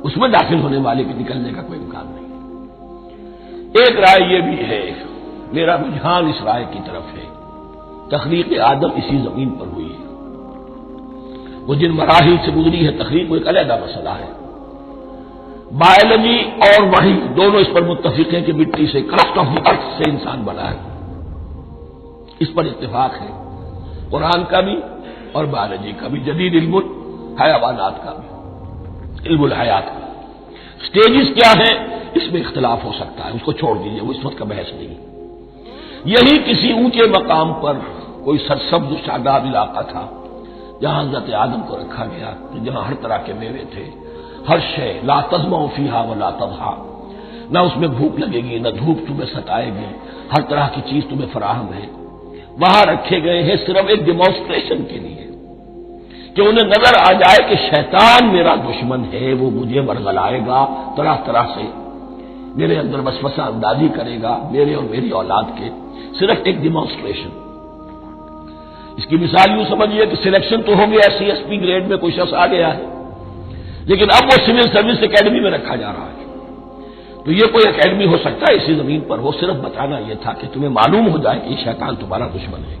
اس میں داخل ہونے والے کے نکلنے کا کوئی امکان نہیں۔ ایک رائے یہ بھی ہے، میرا رجحان اس رائے کی طرف ہے، تخلیق آدم اسی زمین پر ہوئی ہے، وہ جن مراحل سے گزری ہے تخلیق وہ ایک علیحدہ مسئلہ ہے۔ بایولوجی اور وحی دونوں اس پر متفق ہیں کہ مٹی سے، کرسٹ آف دی ارتھ سے انسان بنا ہے، اس پر اتفاق ہے، قرآن کا بھی اور بایولوجی کا بھی، جدید علم الحیوانات کا بھی، علم الحیات کا۔ سٹیجز کیا ہیں اس میں اختلاف ہو سکتا ہے، اس کو چھوڑ دیجیے، وہ اس وقت کا بحث نہیں۔ یہی کسی اونچے مقام پر کوئی سرسبز و شاداب علاقہ تھا جہاں حضرت آدم کو رکھا گیا، جہاں ہر طرح کے میوے تھے، ہر شے لا تظمأ فیہا ولا تضحیٰ، نہ اس میں بھوک لگے گی، نہ دھوپ تمہیں ستائے گی، ہر طرح کی چیز تمہیں فراہم ہے۔ وہاں رکھے گئے ہیں صرف ایک ڈیمانسٹریشن کے لیے کہ انہیں نظر آ جائے کہ شیطان میرا دشمن ہے، وہ مجھے ورغلائے گا، طرح طرح سے میرے اندر وسوسہ اندازی کرے گا، میرے اور میری اولاد کے، صرف ایک ڈیمانسٹریشن۔ اس کی مثال یوں سمجھیے کہ سلیکشن تو ہو گیا، CSP گریڈ میں کوئی شخص آ گیا ہے، لیکن اب وہ سول سروس اکیڈمی میں رکھا جا رہا ہے۔ تو یہ کوئی اکیڈمی ہو سکتا ہے اسی زمین پر، وہ صرف بتانا یہ تھا کہ تمہیں معلوم ہو جائے کہ یہ شیطان تمہارا دشمن ہے۔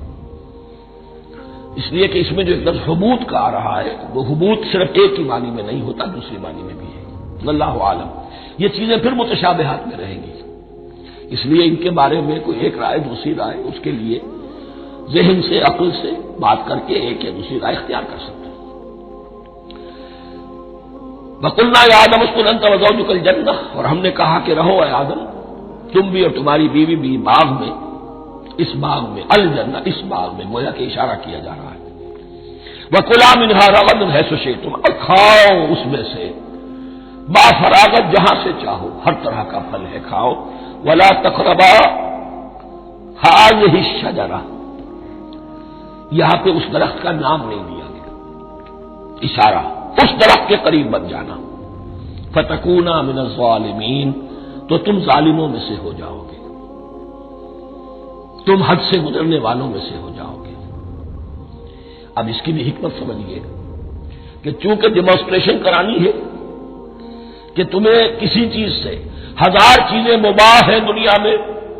اس لیے کہ اس میں جو ایک لفظ حبوط کا آ رہا ہے، وہ حبوط صرف ایک ہی معنی میں نہیں ہوتا، دوسری معنی میں بھی ہے۔ اللہ عالم، یہ چیزیں پھر متشابہات میں رہیں گی، اس لیے ان کے بارے میں کوئی ایک رائے دوسری رائے، اس کے لیے ذہن سے عقل سے بات کر کے ایک یا دوسری رائے اختیار کر سکتے ہیں۔ وَقُلْنَا يَا آدَمُ اسْكُنْ أَنْتَ وَزَوْجُكَ الْجَنَّةَ، اور ہم نے کہا کہ رہو اے آدم، تم بھی اور تمہاری بیوی بھی باغ میں، اس باغ میں، الجنہ اس باغ میں، گویا کہ اشارہ کیا جا رہا ہے۔ وَكُلَا مِنْهَا رَغَدًا حَيْثُ شِئْتُمْ، اور کھاؤ اس میں سے با فراغت جہاں سے چاہو، ہر طرح کا پھل ہے کھاؤ۔ وَلَا تَقْرَبَا هَٰذِهِ الشَّجَرَةَ، یہاں پہ اس درخت کا نام نہیں دیا گیا، اشارہ اس درخت کے قریب مت جانا۔ فَتَكُونَا مِنَ الظَّالِمِينَ، تو تم ظالموں میں سے ہو جاؤ گے، تم حد سے گزرنے والوں میں سے ہو جاؤ گے۔ اب اس کی بھی حکمت سمجھیے کہ چونکہ ڈیمانسٹریشن کرانی ہے کہ تمہیں کسی چیز سے، ہزار چیزیں مباح ہیں دنیا میں،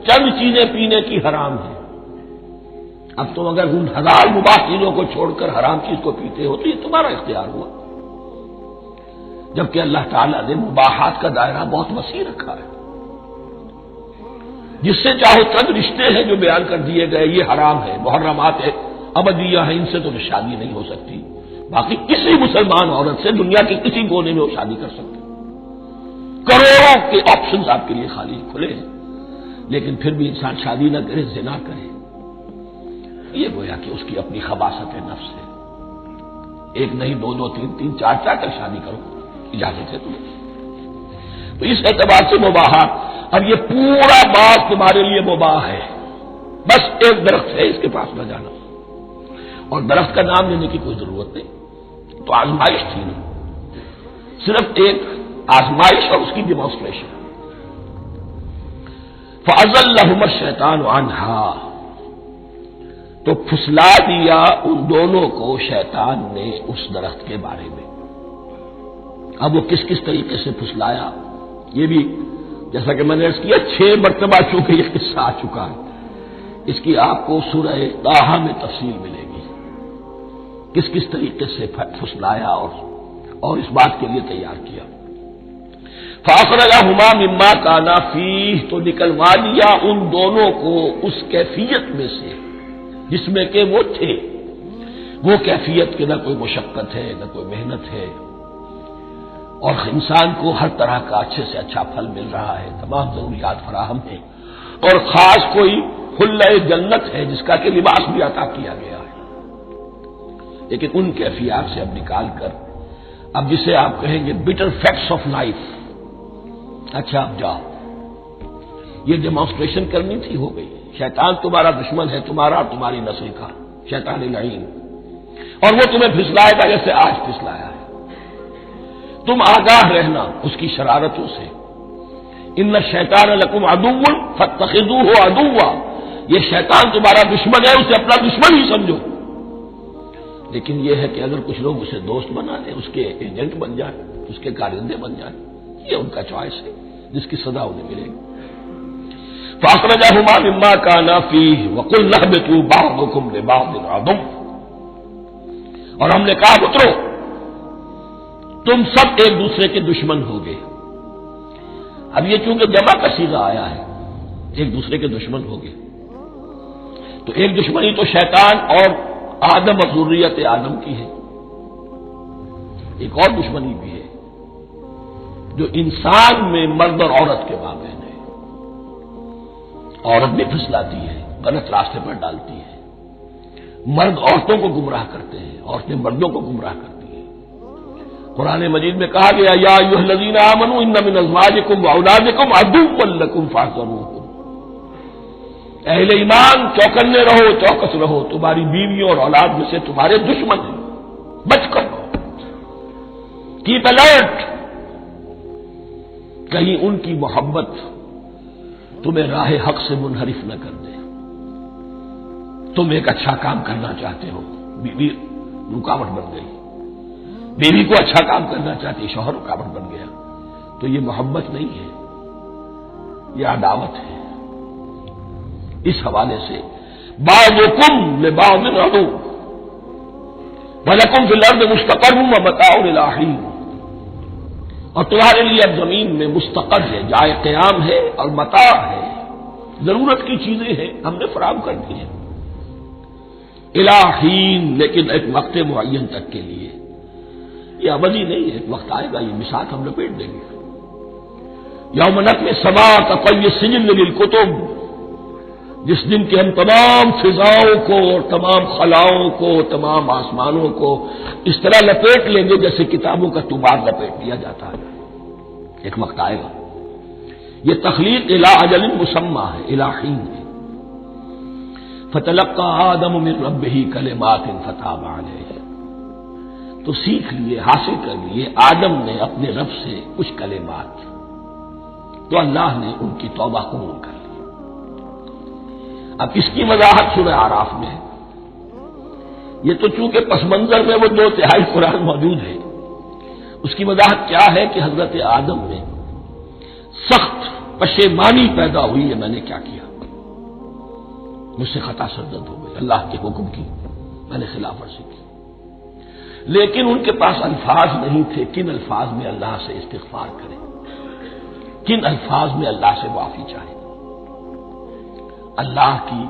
چند چیزیں پینے کی حرام ہیں، اب تم اگر ان ہزار مباح چیزوں کو چھوڑ کر حرام چیز کو پیتے ہو تو یہ تمہارا اختیار ہوا، جبکہ اللہ تعالیٰ نے مباحات کا دائرہ بہت وسیع رکھا ہے۔ جس سے چاہو چند رشتے ہیں جو بیان کر دیے گئے، یہ حرام ہے، محرمات ہے، ابدیہ ہیں، ان سے تو شادی نہیں ہو سکتی، باقی کسی مسلمان عورت سے دنیا کے کسی کونے میں وہ شادی کر سکتے، کروڑوں کے آپشنز آپ کے لیے خالی کھلے ہیں، لیکن پھر بھی انسان شادی نہ کرے، زنا کرے، یہ گویا کہ اس کی اپنی خباثت نفس ہے۔ ایک نہیں، دو دو، تین تین، چار چار تک شادی کرو، اجازت ہے تمہیں۔ تو اس اعتبار سے مباحات، اب یہ پورا باغ تمہارے لیے مباح ہے، بس ایک درخت ہے، اس کے پاس نہ جانا، اور درخت کا نام لینے کی کوئی ضرورت نہیں، تو آزمائش تھی نا، صرف ایک آزمائش اور اس کی ڈیمانسٹریشن۔ فَأَزَلَّهُمَا الشَّيْطَانُ عَنْهَا، تو پھسلا دیا ان دونوں کو شیطان نے اس درخت کے بارے میں۔ اب وہ کس کس طریقے سے پھسلایا، یہ بھی جیسا کہ میں نے عرض کیا 6 مرتبہ چونکہ یہ قصہ آ چکا ہے، اس کی آپ کو سورہ طٰہٰ میں تفصیل ملے گی، کس کس طریقے سے پھسلایا اور اس بات کے لیے تیار کیا۔ فَأَخْرَجَهُمَا مِمَّا كَانَا فِيهِ، تو نکلوا دیا ان دونوں کو اس کیفیت میں سے جس میں کہ وہ تھے، وہ کیفیت کہ نہ کوئی مشقت ہے، نہ کوئی محنت ہے، اور انسان کو ہر طرح کا اچھے سے اچھا پھل مل رہا ہے، تمام ضروریات فراہم ہیں، اور خاص کوئی حلہ جنت ہے جس کا کہ لباس بھی عطا کیا گیا ہے، لیکن ان کیفیات سے اب نکال کر، اب جسے آپ کہیں گے بٹر فیکٹس آف لائف، اچھا اب جاؤ، یہ ڈیمانسٹریشن کرنی تھی، ہو گئی۔ شیطان تمہارا دشمن ہے، تمہارا اور تمہاری نسل کا، شیطان لعین، اور وہ تمہیں پھسلائے گا جیسے آج پھسلایا ہے۔ تم آگاہ رہنا اس کی شرارتوں سے۔ ان الشیطان لکم عدو فاتخذوہ عدوا، یہ شیطان تمہارا دشمن ہے، اسے اپنا دشمن ہی سمجھو، لیکن یہ ہے کہ اگر کچھ لوگ اسے دوست بنا لیں، اس کے ایجنٹ بن جائیں، اس کے کارندے بن جائیں، یہ ان کا چوائس ہے جس کی سزا انہیں ملے گی۔ فَأَخْرَجَهُمَا مِمَّا كَانَا فِيهِ وَقُلْنَا اهْبِطُوا بَعْضُكُمْ لِبَعْضٍ عَدُوٌّ، اور ہم نے کہا اترو، تم سب ایک دوسرے کے دشمن ہوگے۔ اب یہ چونکہ جمع کا صیغہ آیا ہے، ایک دوسرے کے دشمن ہوگے، تو ایک دشمنی تو شیطان اور آدم اور ذریت آدم کی ہے، ایک اور دشمنی بھی ہے جو انسان میں مرد اور عورت کے مابین ہے۔ عورت بھی پھسلاتی ہے، غلط راستے پر ڈالتی ہے، مرد عورتوں کو گمراہ کرتے ہیں، عورتیں مردوں کو گمراہ کرتی ہیں، قرآن مجید میں کہا گیا یا ایھا الذین آمنوا ان من ازواجکم واولادکم عدوا لکم فاحذروہم، اہل ایمان چوکنے رہو، چوکس رہو، تمہاری بیویوں اور اولاد میں سے تمہارے دشمن ہیں، بچ کر رہو، کیپ الرٹ، کہیں ان کی محبت تمہیں راہ حق سے منحرف نہ کر دے۔ تم ایک اچھا کام کرنا چاہتے ہو، بیوی رکاوٹ بن گئی، بیوی کو اچھا کام کرنا چاہتی، شوہر رکاوٹ بن گیا، تو یہ محبت نہیں ہے، یہ عداوت ہے۔ اس حوالے سے بعضکم لبعض عدو ولکم فی الارض مستقر ومتاع الی حین، اور تمہارے لیے اب زمین میں مستقر ہے، جائے قیام ہے اور متاع ہے، ضرورت کی چیزیں ہیں ہم نے فراہم کر دی ہیں، الی حین، لیکن ایک وقت معین تک کے لیے، یہ ابدی نہیں ہے، ایک وقت آئے گا یہ بساط ہم لپیٹ دیں گے۔ یوم نطوی السماء کطی السجل للکتب، جس دن کہ ہم تمام فضاؤں کو اور تمام خلاؤں کو، تمام آسمانوں کو اس طرح لپیٹ لیں گے جیسے کتابوں کا طوبار لپیٹ دیا جاتا ہے، ایک وقت آئے گا۔ یہ تخلیق الی اجل مسمى ہے، الی حین ہے۔ فتلقى آدم من ربہ کلمات فتاب علیہ، تو سیکھ لیے، حاصل کر لیے آدم نے اپنے رب سے کچھ کلمات، تو اللہ نے ان کی توبہ قبول کر لی۔ اب اس کی وضاحت سورہ اعراف میں ہے، یہ تو چونکہ پس منظر میں وہ 2/3 قرآن موجود ہے، اس کی وضاحت کیا ہے کہ حضرت آدم میں سخت پشیمانی پیدا ہوئی ہے، میں نے کیا کیا، مجھ سے خطا سرزد ہو گئی، اللہ کے حکم کی میں نے خلاف ورزی کی، لیکن ان کے پاس الفاظ نہیں تھے کن الفاظ میں اللہ سے استغفار کریں، کن الفاظ میں اللہ سے معافی چاہیں۔ اللہ کی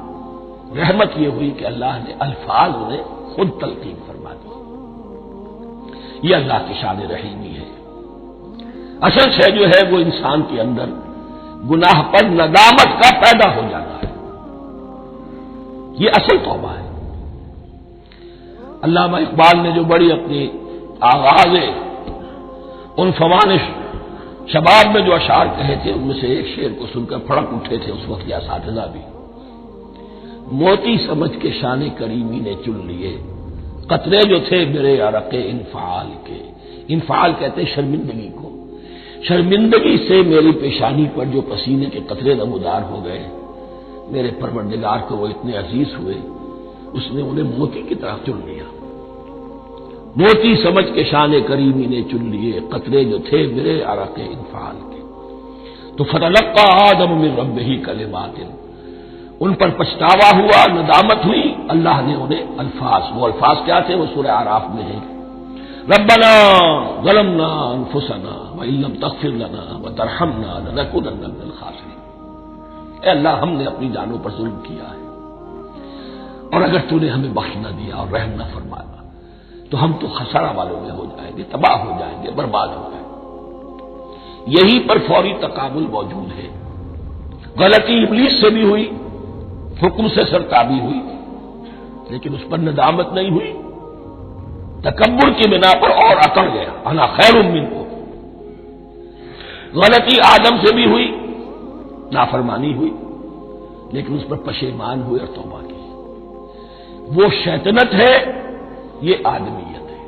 رحمت یہ ہوئی کہ اللہ نے الفاظ انہیں خود تلقین فرما دی، یہ اللہ کی شان رحیمی ہے۔ اصل شے جو ہے وہ انسان کے اندر گناہ پر ندامت کا پیدا ہو جانا ہے، یہ اصل توبہ ہے۔ علامہ اقبال نے جو بڑی اپنی آغاز ان فوانش شباب میں جو اشعار کہے تھے، ان میں سے ایک شعر کو سن کر پھڑک اٹھے تھے اس وقت کے اساتذہ بھی، موتی سمجھ کے شان کریمی نے چن لیے قطرے جو تھے میرے عرق انفعال کے، انفعال کہتے ہیں شرمندگی کو، شرمندگی سے میری پیشانی پر جو پسینے کے قطرے نمودار ہو گئے، میرے پروردگار کو وہ اتنے عزیز ہوئے، اس نے انہیں موتی کی طرف چن لیا، موتی سمجھ کے شان کریمی نے چن لیے قطرے جو تھے میرے عرق انفعال کے، تو فتلقى آدم من ربہ کلمات، ان پر پچھتاوا ہوا، ندامت ہوئی، اللہ نے انہیں الفاظ، وہ الفاظ کیا تھے وہ سورہ اعراف میں ہیں، ربنا ظلمنا انفسنا وان لم تغفر لنا وترحمنا لنکونن من الخاسرین، اے اللہ ہم نے اپنی جانوں پر ظلم کیا ہے، اور اگر تو نے ہمیں بخش نہ دیا اور رحم نہ فرمایا تو ہم تو خسارہ والوں میں ہو جائیں گے، تباہ ہو جائیں گے، برباد ہو جائیں گے۔ یہی پر فوری تقابل موجود ہے، غلطی ابلیس سے بھی ہوئی، حکم سے سرتابی ہوئی، لیکن اس پر ندامت نہیں ہوئی، تکبر کی بنا پر اور اکڑ گیا، انا خیر منہ، غلطی آدم سے بھی ہوئی، نافرمانی ہوئی، لیکن اس پر پشیمان ہوئے اور توبہ کی۔ وہ شیطنت ہے، یہ آدمیت ہے،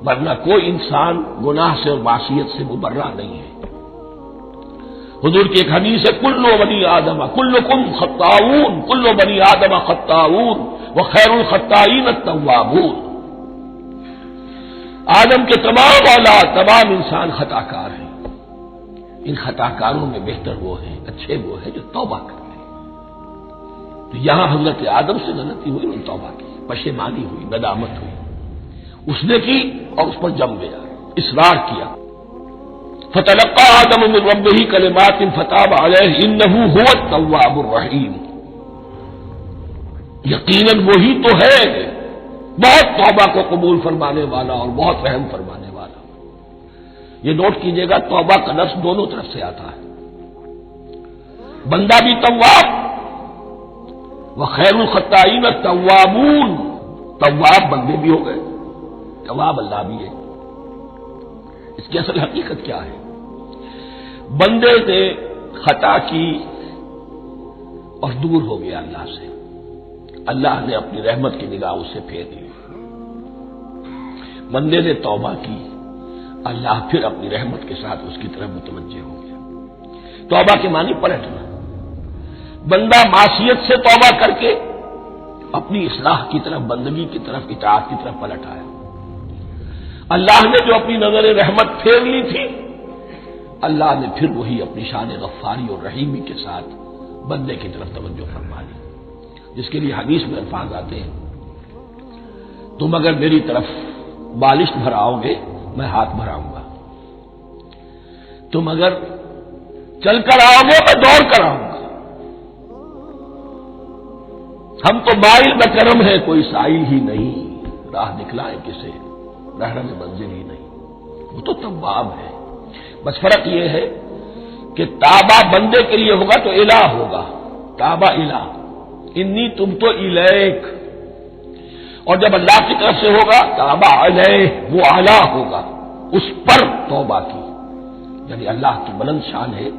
ورنہ کوئی انسان گناہ سے اور معصیت سے مبرہ نہیں ہے۔ حضور کی ایک حدیث ہے کل بنی آدم کلکم خطاؤون، کل بنی آدم خطاؤون وخیر الخطائین التوابون، آدم کے تمام اولاد، تمام انسان خطا کار ہیں، ان خطا کاروں میں بہتر وہ ہیں، اچھے وہ ہیں جو توبہ کرتے ہیں۔ تو یہاں حضرت آدم سے غلطی ہوئی، انہوں نے توبہ کی، پشیمانی ہوئی، ندامت ہوئی، اس نے کی اور اس پر جم گیا، اصرار کیا۔ فتلقى آدم من ربہ کلمات فتاب علیہ انہ هو التواب الرحیم، یقیناً وہی تو ہے بہت توبہ کو قبول فرمانے والا اور بہت رحم فرمانے والا۔ یہ نوٹ کیجئے گا، توبہ کا لفظ دونوں طرف سے آتا ہے، بندہ بھی تواب، وخیر الخطائین التوابون، تواب بندے بھی ہو گئے، تواب اللہ بھی ہے۔ اس کی اصل حقیقت کیا ہے؟ بندے نے خطا کی اور دور ہو گیا اللہ سے، اللہ نے اپنی رحمت کی نگاہ اس سے پھیر لی۔ بندے نے توبہ کی، اللہ پھر اپنی رحمت کے ساتھ اس کی طرف متوجہ ہو گیا۔ توبہ کے معنی پلٹنا۔ بندہ معصیت سے توبہ کر کے اپنی اصلاح کی طرف، بندگی کی طرف، اطاعت کی طرف پلٹ آیا۔ اللہ نے جو اپنی نظر رحمت پھیر لی تھی، اللہ نے پھر وہی اپنی شان غفاری اور رحیمی کے ساتھ بندے کی طرف توجہ فرما لی، جس کے لیے حدیث میں الفاظ آتے ہیں، تم اگر میری طرف بالشت بھراؤ گے میں ہاتھ بھراؤں گا، تم اگر چل کر آؤ گے میں دوڑ کر آؤں گا، ہم تو مائل میں کرم ہے کوئی سائل ہی نہیں، راہ دکھلائے کسے رہنم منزل ہی نہیں، وہ تو تواب ہے۔ بس فرق یہ ہے کہ تابہ بندے کے لیے ہوگا تو الہ ہوگا، تابہ الہ، انی تم تو الیک، اور جب اللہ کی طرف سے ہوگا تابہ علیہ، وہ اعلی ہوگا، اس پر توبہ کی، یعنی اللہ کی بلند شان ہے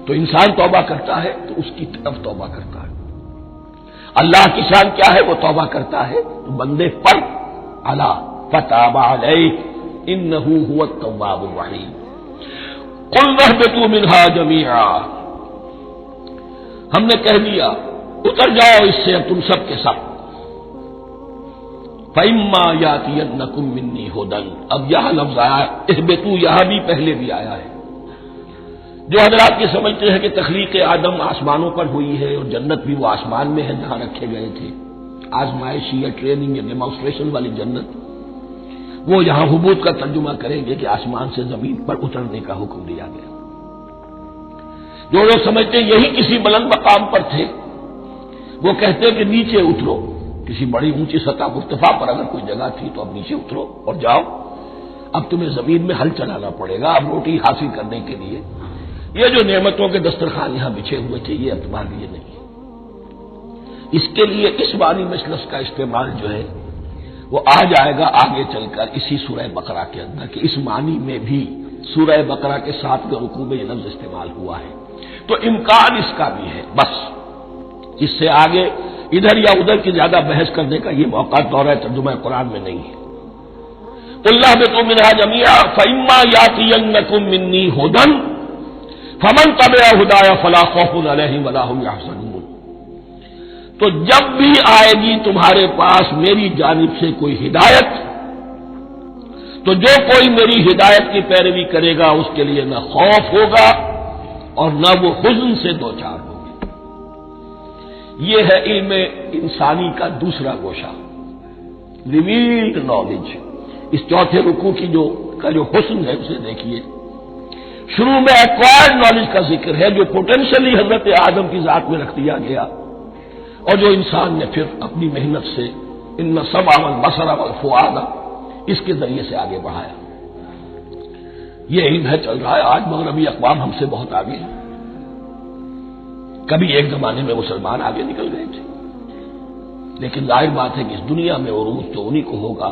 تو انسان توبہ کرتا ہے تو اس کی طرف توبہ کرتا ہے، اللہ کی شان کیا ہے وہ توبہ کرتا ہے تو بندے پر اعلی، فتاب علیہ انہ هو التواب الرحیم۔ قل اہبطوا منها جميعا، ہم نے کہہ دیا اتر جاؤ اس سے تم سب کے سب، فإما یاتینکم منی ھدی، اب یہاں لفظ آیا اہبطوا، یہاں بھی پہلے بھی آیا ہے۔ جو حضرات یہ سمجھتے ہیں کہ تخلیق آدم آسمانوں پر ہوئی ہے اور جنت بھی وہ آسمان میں ہے جہاں رکھے گئے تھے، آزمائشی یا ٹریننگ یا ڈیمانسٹریشن والی جنت، وہ یہاں حبوط کا ترجمہ کریں گے کہ آسمان سے زمین پر اترنے کا حکم دیا گیا۔ جو لوگ سمجھتے ہیں یہی کسی بلند مقام پر تھے، وہ کہتے ہیں کہ نیچے اترو، کسی بڑی اونچی سطح مرتفع پر اگر کوئی جگہ تھی تو اب نیچے اترو اور جاؤ، اب تمہیں زمین میں ہل چلانا پڑے گا، اب روٹی حاصل کرنے کے لیے یہ جو نعمتوں کے دسترخوان یہاں بچھے ہوئے تھے یہ اب تمہارے لیے نہیں ہے۔ اس کے لیے اس معنی میں لفظ کا استعمال جو ہے وہ آ جائے گا آگے چل کر اسی سورہ بقرہ کے اندر، کہ اس معنی میں بھی سورہ بقرہ کے 7ویں رکوع میں یہ لفظ استعمال ہوا ہے، تو امکان اس کا بھی ہے۔ بس اس سے آگے ادھر یا ادھر کی زیادہ بحث کرنے کا یہ موقع دورہ ترجمہ قرآن میں نہیں ہے۔ قل اہبطوا منها جميعا فإما یاتینکم منی ھدی فمن تبع ھدایا فلا خوف علیہم ولا هم یحزنون، تو جب بھی آئے گی تمہارے پاس میری جانب سے کوئی ہدایت، تو جو کوئی میری ہدایت کی پیروی کرے گا اس کے لیے نہ خوف ہوگا اور نہ وہ حزن سے دوچار ہوگی۔ یہ ہے علم انسانی کا دوسرا گوشہ، ریویلڈ نالج۔ اس چوتھے رکوع کی جو حسن ہے اسے دیکھیے، شروع میں ایکوائرڈ نالج کا ذکر ہے جو پوٹینشلی حضرت آدم کی ذات میں رکھ دیا گیا، اور جو انسان نے پھر اپنی محنت سے ان السمع والبصر والفؤاد اس کے ذریعے سے آگے بڑھایا۔ یہ علم ہے چل رہا ہے، آج مغربی اقوام ہم سے بہت آگے ہیں، کبھی ایک زمانے میں مسلمان آگے نکل گئے تھے، لیکن ظاہر بات ہے کہ اس دنیا میں عروج تو انہی کو ہوگا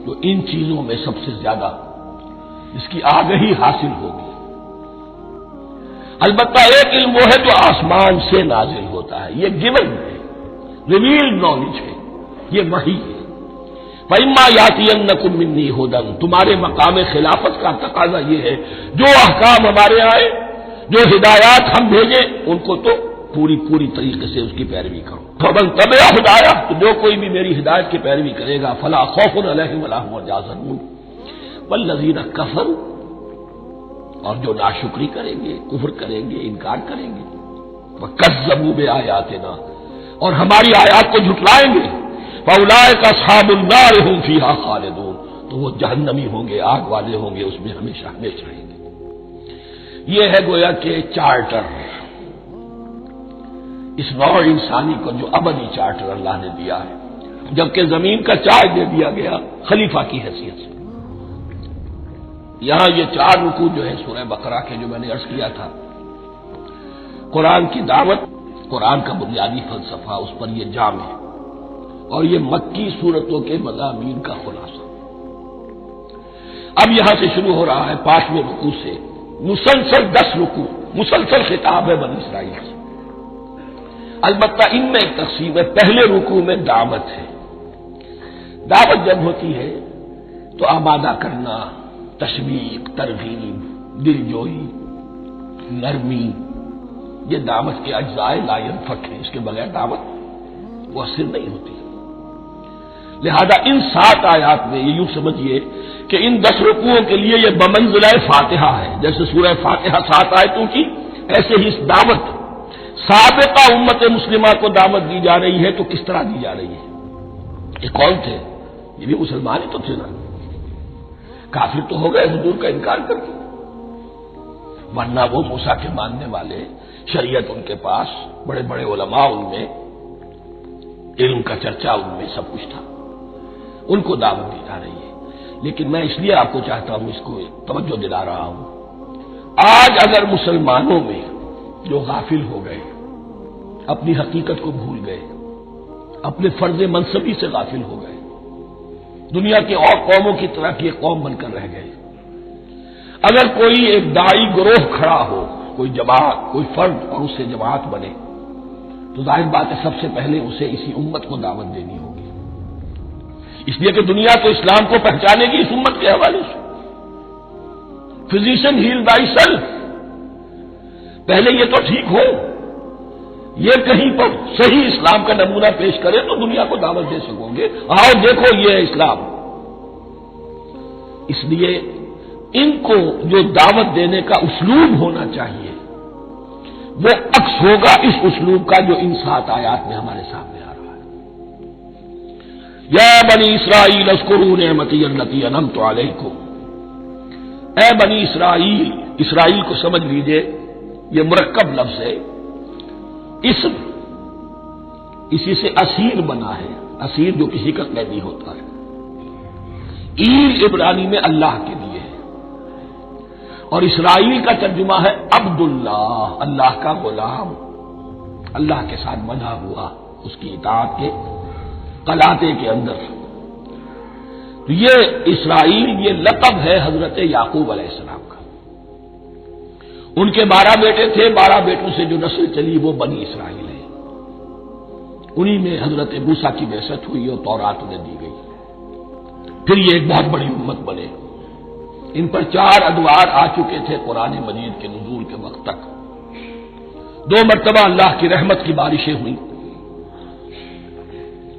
جو ان چیزوں میں سب سے زیادہ جس کی آگہی حاصل ہوگی۔ البتہ ایک علم وہ ہے جو آسمان سے نازل ہوتا ہے، یہ گیون ہے، ریویلڈ نالج ہے، یہ وحی ہے۔ فَإِمَّا يَأْتِيَنَّكُم مِّنِّي هُدًى، تمہارے مقام خلافت کا تقاضا یہ ہے جو احکام ہمارے آئے، جو ہدایات ہم بھیجیں ان کو تو پوری طریقے سے اس کی پیروی کرو۔ فَمَن تَبِعَ هُدَايَ، تو جو کوئی بھی میری ہدایت کی پیروی کرے گا فَلَا خَوْفٌ عَلَيْهِمْ وَلَا هُمْ يَحْزَنُونَ وَالَّذِينَ كَفَرُوا، اور جو ناشکری کریں گے، کفر کریں گے، انکار کریں گے، وَكَذَّبُوا بِآيَاتِنَا، اور ہماری آیات کو جھٹلائیں گے، فَأُولَٰئِكَ أَصْحَابُ النَّارِ هُمْ فِيهَا خَالِدُونَ، تو وہ جہنمی ہوں گے، آگ والے ہوں گے، اس میں ہمیشہ رہیں گے۔ یہ ہے گویا کہ چارٹر، اس نوع انسانی کو جو ابدی چارٹر اللہ نے دیا ہے، جبکہ زمین کا چارج دے دیا گیا خلیفہ کی حیثیت سے۔ یہاں یہ 4 رکوع جو ہے سورہ بقرہ کے جو میں نے عرض کیا تھا، قرآن کی دعوت، قرآن کا بنیادی فلسفہ، اس پر یہ جام ہے، اور یہ مکی صورتوں کے مضامین کا خلاصہ۔ اب یہاں سے شروع ہو رہا ہے 5ویں رکوع سے مسلسل 10 رکوع مسلسل خطاب ہے بنی اسرائیل سے. البتہ ان میں ایک تقسیم ہے. پہلے رکوع میں دعوت ہے. دعوت جب ہوتی ہے تو آمادہ کرنا، تشویق، ترغیب، دل جوئی، نرمی، یہ دعوت کے اجزاء لا ينفک ہیں. اس کے بغیر دعوت مؤثر نہیں ہوتی. لہذا ان 7 آیات میں یہ یوں سمجھیے کہ ان 10 رکوعوں کے لیے یہ بمنزلہ فاتحہ ہے. جیسے سورہ فاتحہ 7 آیتوں کی، ایسے ہی اس دعوت سابقہ امت مسلمہ کو دعوت دی جا رہی ہے. تو کس طرح دی جا رہی ہے؟ یہ کون تھے؟ یہ بھی مسلمان ہی تو تھے نا. کافر تو ہو گئے حضور کا انکار کر کے، ورنہ وہ موسیٰ کے ماننے والے، شریعت ان کے پاس، بڑے بڑے علماء ان میں، علم کا چرچا ان میں، سب کچھ تھا. ان کو دعوت دی جا رہی ہے. لیکن میں اس لیے آپ کو چاہتا ہوں، اس کو توجہ دلا رہا ہوں، آج اگر مسلمانوں میں جو غافل ہو گئے، اپنی حقیقت کو بھول گئے، اپنے فرض منصبی سے غافل ہو گئے، دنیا کے اور قوموں کی طرح کی ایک قوم بن کر رہ گئے، اگر کوئی ایک داعی گروہ کھڑا ہو، کوئی جماعت، کوئی فرد، اور اس سے جماعت بنے، تو ظاہر بات ہے سب سے پہلے اسے اسی امت کو دعوت دینی ہوگی. اس لیے کہ دنیا تو اسلام کو پہچانے گی اس امت کے حوالے سے. Physician heal by self. پہلے یہ تو ٹھیک ہو، یہ کہیں پر صحیح اسلام کا نمونہ پیش کرے تو دنیا کو دعوت دے سکو گے. آؤ دیکھو یہ ہے اسلام. اس لیے ان کو جو دعوت دینے کا اسلوب ہونا چاہیے وہ عکس ہوگا اس اسلوب کا جو ان 7 آیات میں ہمارے سامنے آ رہا ہے. یا بنی اسرائیل اذکروا نعمتی التی انعمت علیکم. اے بنی اسرائیل، اسرائیل کو سمجھ لیجئے یہ مرکب لفظ ہے. اسم اسی سے اسیر بنا ہے. اسیر جو کسی کا قیدی ہوتا ہے. ایل عبرانی میں اللہ کے لیے ہے، اور اسرائیل کا ترجمہ ہے عبداللہ، اللہ کا غلام، اللہ کے ساتھ بندھا ہوا اس کی اطاعت کے قلاتے کے اندر. تو یہ اسرائیل یہ لقب ہے حضرت یعقوب علیہ السلام کا. ان کے 12 بیٹے تھے، 12 بیٹوں سے جو نسل چلی وہ بنی اسرائیل ہے. انہی میں حضرت موسیٰ کی بعثت ہوئی اور تورات انہیں دی گئی. پھر یہ ایک بہت بڑی امت بنے. ان پر 4 ادوار آ چکے تھے قرآن مجید کے نزول کے وقت تک. 2 مرتبہ اللہ کی رحمت کی بارشیں ہوئیں،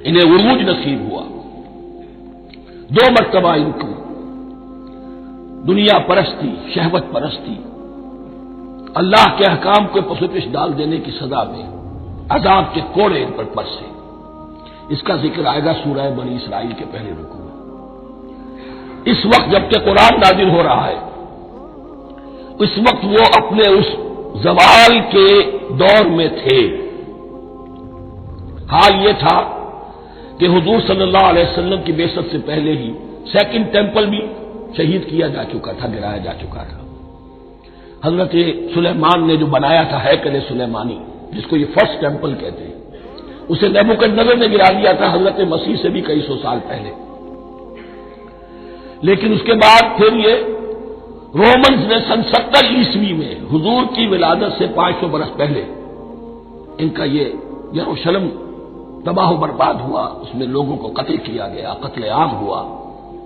انہیں عروج نصیب ہوا. 2 مرتبہ ان کو دنیا پرستی، شہوت پرستی، اللہ کے احکام کو پس و پش ڈال دینے کی سزا میں عذاب کے کوڑے ان پر برسے. اس کا ذکر آئے گا سورہ بنی اسرائیل کے پہلے رکوع میں. اس وقت جب کہ قرآن نازل ہو رہا ہے، اس وقت وہ اپنے اس زوال کے دور میں تھے. حال یہ تھا کہ حضور صلی اللہ علیہ وسلم کی بعثت سے پہلے ہی 2nd ٹیمپل بھی شہید کیا جا چکا تھا، گرایا جا چکا تھا. حضرت سلیمان نے جو بنایا تھا ہیکل سلیمانی، جس کو یہ 1st ٹیمپل کہتے ہیں، اسے نیبوکدنیزر نے گرا دیا تھا حضرت مسیح سے بھی کئی 100 سال پہلے. لیکن اس کے بعد پھر یہ رومنز نے سن 70 عیسوی میں حضور کی ولادت سے 500 برس پہلے ان کا یہ یروشلم تباہ و برباد ہوا، اس میں لوگوں کو قتل کیا گیا، قتل عام ہوا،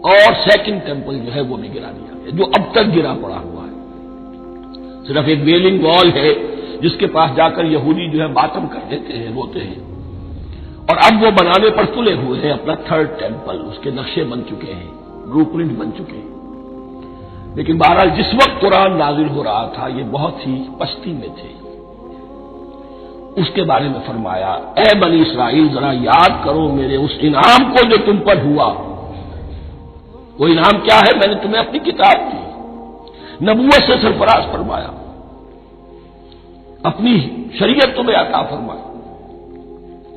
اور 2nd ٹیمپل جو ہے وہ بھی گرا دیا گیا، جو اب تک گرا پڑا ہوا ہے. صرف ایک ویلنگ وال ہے جس کے پاس جا کر یہودی جو ہے ماتم کر دیتے ہیں، روتے ہیں. اور اب وہ بنانے پر تلے ہوئے ہیں اپنا 3rd ٹیمپل. اس کے نقشے بن چکے ہیں، بلو پرنٹ بن چکے ہیں. لیکن بہرحال جس وقت قرآن نازل ہو رہا تھا یہ بہت ہی پستی میں تھے. اس کے بارے میں فرمایا اے بنی اسرائیل ذرا یاد کرو میرے اس انعام کو جو تم پر ہوا. وہ انعام کیا ہے؟ میں نے تمہیں اپنی کتاب دی، نبوت سے سرفراز فرمایا، اپنی شریعت تمہیں عطا فرمائی،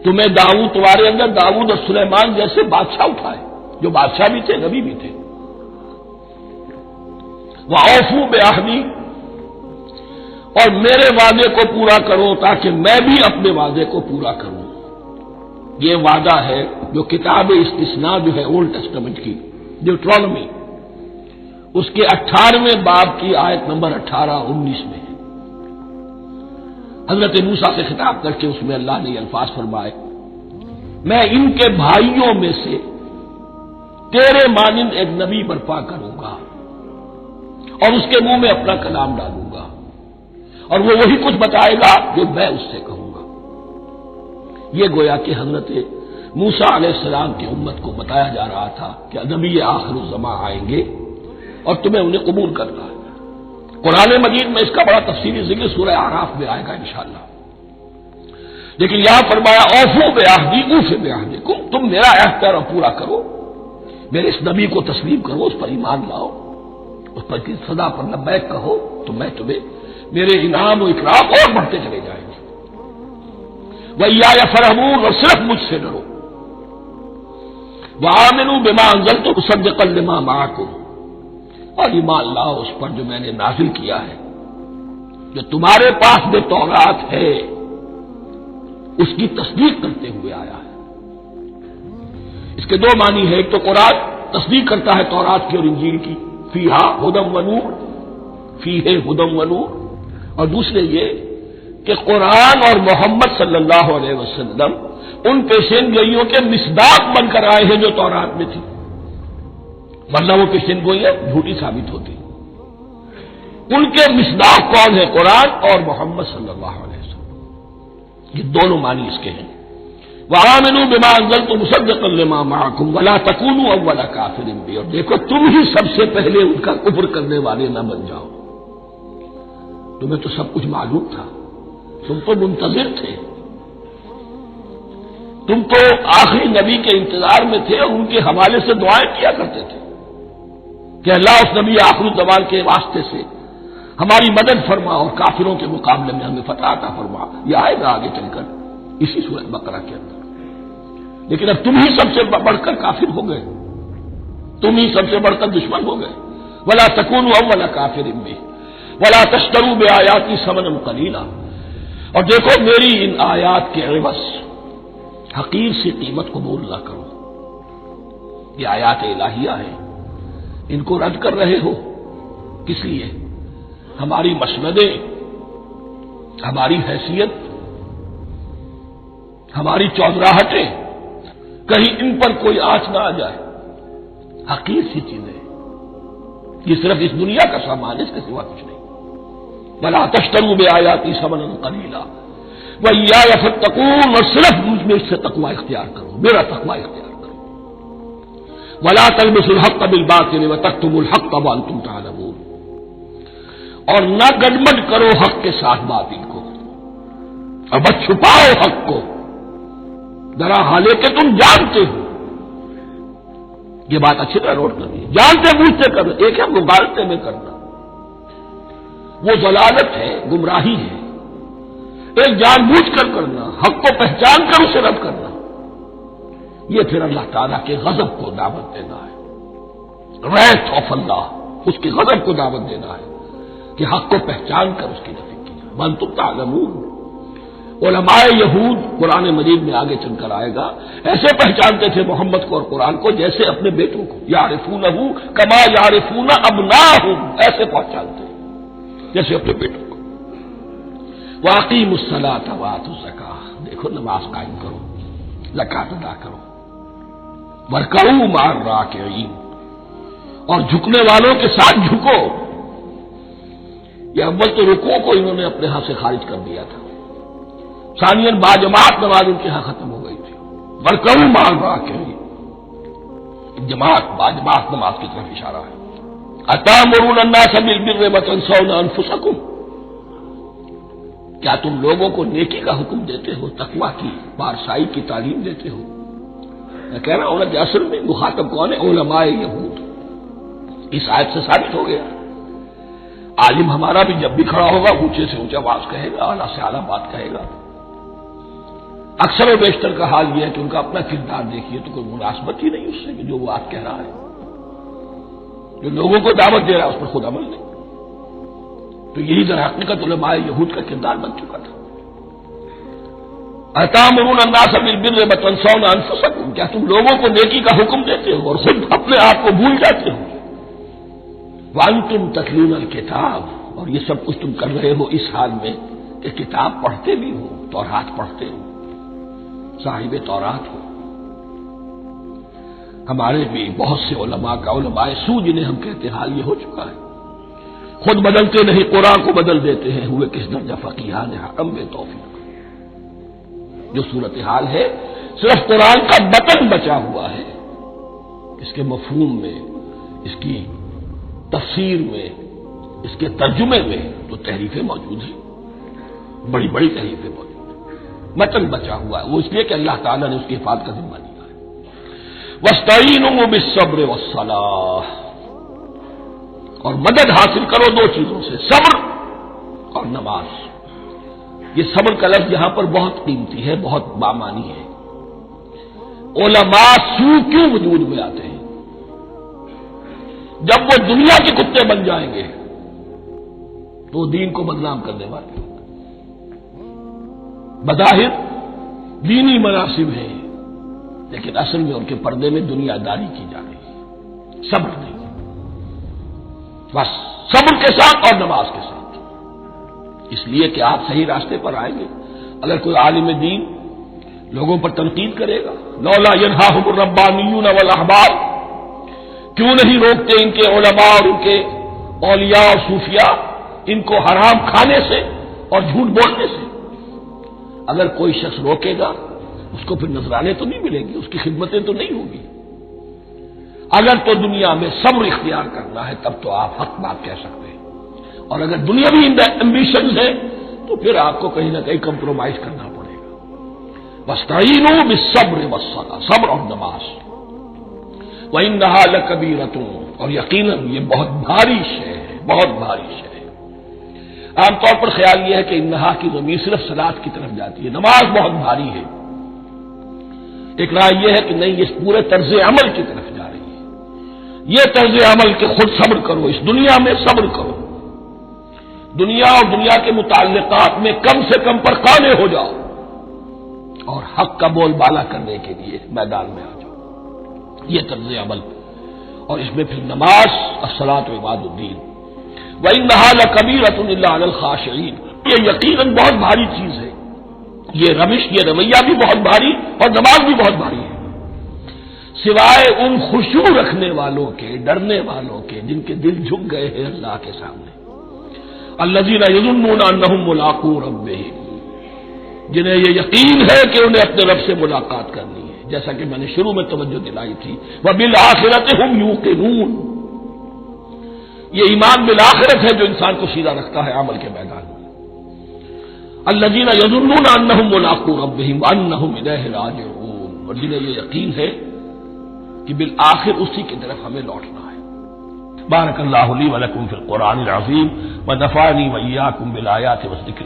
تمہیں داؤد، تمہارے اندر داؤد اور سلیمان جیسے بادشاہ اٹھائے جو بادشاہ بھی تھے، نبی بھی تھے. وَأَوْفُوا بِعَهْدِي، اور میرے وعدے کو پورا کرو تاکہ میں بھی اپنے وعدے کو پورا کروں. یہ وعدہ ہے جو کتاب استثناء جو ہے اولڈ ٹیسٹمنٹ کی ڈیوٹرانومی، اس کے 18ویں باب کی آیت نمبر 18-19 میں ہے۔ حضرت موسیٰ سے خطاب کر کے اس میں اللہ نے یہ الفاظ فرمائے، میں ان کے بھائیوں میں سے تیرے مانند ایک نبی برپا کروں گا اور اس کے منہ میں اپنا کلام ڈالوں گا، اور وہ وہی کچھ بتائے گا جو میں اس سے کہوں گا۔ یہ گویا کہ حضرت موسیٰ علیہ السلام کی امت کو بتایا جا رہا تھا کہ نبی آخر الزماں آئیں گے اور تمہیں انہیں قبول کرنا ہے۔ قرآن مجید میں اس کا بڑا تفصیلی ذکر سورہ اعراف میں آئے گا انشاءاللہ، لیکن یہاں فرمایا اوفوا بعہدی اوف بعہدکم، تم میرا عہد کرو پورا کرو، میرے اس نبی کو تسلیم کرو، اس پر ایمان لاؤ، اس پر کی صدا پر لبیک کہو، تو میں تمہیں میرے انعام و اکرام اور بڑھتے چلے جائیں گے۔ وَإِيَّایَ فَارْہَبُونِ، اور صرف مجھ سے ڈرو۔ وَآمِنُوا بِمَا أَنزَلْتُ مُصَدِّقًا لِمَا مَعَكُمْ، اور ایمان لاؤ اس پر جو میں نے نازل کیا ہے، جو تمہارے پاس میں تورات ہے اس کی تصدیق کرتے ہوئے آیا ہے۔ اس کے دو معنی ہے، ایک تو قرآن تصدیق کرتا ہے تورات کی اور انجیل کی، فیہا ھدی ونور، فیہ ھدی ونور، اور دوسرے یہ کہ قرآن اور محمد صلی اللہ علیہ وسلم ان پیشین گوئیوں کے مصداق بن کر آئے ہیں جو تورات میں تھی، ورنہ وہ پیشین گوئیاں جھوٹی ثابت ہوتی۔ ان کے مصداق کون ہے؟ قرآن اور محمد صلی اللہ علیہ وسلم، یہ دونوں معنی اس کے ہیں۔ وَآمِنُوا بِمَا أَنزَلْتُ مُصَدِّقًا لِمَا مَعَكُمْ وَلَا تَكُونُوا أَوَّلَ كَافِرٍ بِهِ، اور دیکھو تم ہی سب سے پہلے ان کا کفر کرنے والے نہ بن جاؤ۔ تمہیں تو سب کچھ معلوم تھا، تم تو منتظر تھے، تم تو آخری نبی کے انتظار میں تھے اور ان کے حوالے سے دعائیں کیا کرتے تھے کہ اللہ اس نبی آخر الزمان کے واسطے سے ہماری مدد فرما اور کافروں کے مقابلے میں ہمیں فتح عطا فرما۔ یہ آئے گا آگے چل کر اسی سورۃ بقرہ کے اندر۔ لیکن اب تم ہی سب سے بڑھ کر کافر ہو گئے، تم ہی سب سے بڑھ کر دشمن ہو گئے۔ وَلَا تَكُونُوا أَوَّلَ كَافِرٍ بِهِ وَلَا تَشْتَرُوا بِآيَاتِي ثَمَنًا قَلِيلًا، اور دیکھو میری ان آیات کے عوض حقیر سی قیمت قبول نہ کرو۔ یہ آیات الہیہ ہیں، ان کو رد کر رہے ہو، کس لیے؟ ہماری مسندیں، ہماری حیثیت، ہماری چودراہٹیں، کہیں ان پر کوئی آنچ نہ آ جائے۔ حقیر سی چیزیں، یہ صرف اس دنیا کا سامان، اس کے سوا کچھ نہیں۔ وَلَا تَشْتَرُوا بِآيَاتِي ثَمَنًا قَلِيلًا وَإِيَّایَ فَاتَّقُونِ، اور صرف مجھ میں سے تقوی اختیار کرو، میرا تقوی اختیار کرو۔ وَلَا تَلْبِسُوا الْحَقَّ بِالْبَاطِلِ وَتَكْتُمُوا الْحَقَّ وَأَنْتُمْ تَعْلَمُونَ، اور نہ گڑبڑ کرو حق کے ساتھ باطل کو، اور بس چھپاؤ حق کو، ذرا حالے کہ تم جانتے ہو۔ یہ بات اچھی طرح نوٹ کرنی ہے، جانتے بوجھتے کرنا، ایک ہے مغالطے میں کرنا، وہ ضلالت ہے، گمراہی ہے۔ ایک جان بوجھ کر کرنا، حق کو پہچان کر اسے رد کرنا، یہ پھر اللہ تعالیٰ کے غضب کو دعوت دینا ہے، wrath of اللہ، اس کے غضب کو دعوت دینا ہے کہ حق کو پہچان کر اس کی نفی کی جائے۔ وَأَنْتُمْ تَعْلَمُونَ، علماء یہود قرآن مجید میں آگے چل کر آئے گا، ایسے پہچانتے تھے محمد کو اور قرآن کو جیسے اپنے بیٹوں کو، یعرفونہ کما یعرفون ابناہم، ایسے پہچانتے جیسے اپنے بیٹوں کو۔ وَأَقِیمُوا الصَّلَاةَ وَآتُوا الزَّکَاۃَ، دیکھو نماز قائم کرو، زکات ادا کرو۔ وَارْکَعُوا مَعَ الرَّاکِعِینَ، اور جھکنے والوں کے ساتھ جھکو۔ یہ اول تو رکوع کو انہوں نے اپنے ہاں سے خارج کر دیا تھا، ثانیاً باجماعت نماز ان کے ہاں ختم ہو گئی تھی۔ وَارْکَعُوا مَعَ الرَّاکِعِینَ، جماعت باجماعت نماز کی طرف اشارہ ہے۔ أَتَأْمُرُونَ النَّاسَ بِالْبِرِّ وَتَنْسَوْنَ أَنفُسَكُمْ، کیا تم لوگوں کو نیکی کا حکم دیتے ہو، تقویٰ کی، پارسائی کی تعلیم دیتے ہو؟ میں کہہ رہا ہوں نا کہ اصل میں مخاطب کون ہے؟ علماء یہود۔ اس آیت سے ثابت ہو گیا، عالم ہمارا بھی جب بھی کھڑا ہوگا اونچے سے اونچا آواز کہے گا، اعلیٰ سے اعلیٰ بات کہے گا۔ اکثر و بیشتر کا حال یہ ہے کہ ان کا اپنا کردار دیکھیے تو کوئی مناسبت ہی نہیں اس سے کہ جو وہ بات کہہ رہا ہے، جو لوگوں کو دعوت دے رہا ہے اس پر خود عمل نہیں۔ تو یہی در حقیقت علماء یہود کا کردار بن چکا تھا۔ أَتَأْمُرُونَ النَّاسَ بِالْبِرِّ وَتَنْسَوْنَ أَنفُسَكُمْ، کیا تم لوگوں کو نیکی کا حکم دیتے ہو اور خود اپنے آپ کو بھول جاتے ہو؟ وانتم تتلون الکتاب، اور یہ سب کچھ تم کر رہے ہو اس حال میں کہ کتاب پڑھتے بھی ہو، تورات پڑھتے ہو، صاحب تورات ہو۔ ہمارے بھی بہت سے علماء کا علماء سو جنہیں ہم کہتے ہیں حال یہ ہو چکا ہے، خود بدلتے نہیں قرآن کو بدل دیتے ہیں، ہوئے کس درجہ فقیہان حکم بے توفیق۔ جو صورتحال ہے صرف قرآن کا متن بچا ہوا ہے، اس کے مفہوم میں، اس کی تفسیر میں، اس کے ترجمے میں تو تحریفیں موجود ہیں، بڑی بڑی تحریفیں موجود ہیں، متن بچا ہوا ہے، وہ اس لیے کہ اللہ تعالیٰ نے اس کی حفاظت کا ذمہ لیا ہے۔ وَاسْتَعِینُوا بِالصَّبْرِ وَالصَّلَاةِ، اور مدد حاصل کرو دو چیزوں سے، صبر اور نماز۔ یہ صبر کا لفظ یہاں پر بہت قیمتی ہے، بہت بامانی ہے۔ علماء سو کیوں وجود میں آتے ہیں؟ جب وہ دنیا کے کتے بن جائیں گے تو دین کو بدنام کرنے والے ہوں گے۔ بظاہر دینی مناسب ہیں، لیکن اصل میں ان کے پردے میں دنیا داری کی جا رہی ہے، صبر نہیں، بس صبر کے ساتھ اور نماز کے ساتھ، اس لیے کہ آپ صحیح راستے پر آئیں گے۔ اگر کوئی عالم دین لوگوں پر تنقید کرے گا، لولا ینہاہم الربانیون والاحبار، کیوں نہیں روکتے ان کے علماء اور ان کے اولیاء اور صوفیاء ان کو حرام کھانے سے اور جھوٹ بولنے سے؟ اگر کوئی شخص روکے گا اس کو پھر نذرانے تو نہیں ملیں گی، اس کی خدمتیں تو نہیں ہوں گی۔ اگر تو دنیا میں صبر اختیار کرنا ہے تب تو آپ حق بات کہہ سکتے ہیں، اور اگر دنیاوی ایمبیشنز ہے تو پھر آپ کو کہیں نہ کہیں کمپرومائز کرنا پڑے گا۔ وَاسْتَعِینُوا بِالصَّبْرِ وَالصَّلَاةِ، صبر اور نماز۔ وَإِنَّهَا لَكَبِیرَةٌ، اور یقیناً یہ بہت بھاری شے ہے، بہت بھاری شے ہے۔ عام طور پر خیال یہ ہے کہ انہا کی ضمیر صرف صلاۃ کی طرف جاتی ہے، نماز بہت بھاری ہے۔ ایک رائے یہ ہے کہ نہیں، یہ پورے طرز عمل کی طرف جا رہی ہے، یہ طرز عمل کہ خود صبر کرو، اس دنیا میں صبر کرو، دنیا اور دنیا کے متعلقات میں کم سے کم پر قانے ہو جاؤ، اور حق کا بول بالا کرنے کے لیے میدان میں آ جاؤ، یہ طرز عمل۔ اور اس میں پھر نماز، الصلاۃ وعماد الدین۔ وَإِنَّهَا لَكَبِیرَةٌ إِلَّا عَلَى الْخَاشِعِینَ، یہ یقیناً بہت بھاری چیز ہے، یہ روش، یہ رویہ بھی بہت بھاری اور نماز بھی بہت بھاری ہے، سوائے ان خشوع رکھنے والوں کے، ڈرنے والوں کے، جن کے دل جھک گئے ہیں اللہ کے سامنے۔ الذین یظنون انہم ملاقو ربہم، جنہیں یہ یقین ہے کہ انہیں اپنے رب سے ملاقات کرنی ہے، جیسا کہ میں نے شروع میں توجہ دلائی تھی، وبالآخرۃ ہم یوقنون، یہ ایمان بالآخرت ہے جو انسان کو سیدھا رکھتا ہے عمل کے میدان میں۔ الذین یظنون انہم ملاقو ربہم وانہم الیہ راجعون، اور جنہیں یہ یقین ہے کہ بالآخر اسی کی طرف ہمیں لوٹنا ہے۔ بارک اللہ لی ولکم فی القرآن العظیم ونفعنی وإیاکم بالآیات والذکر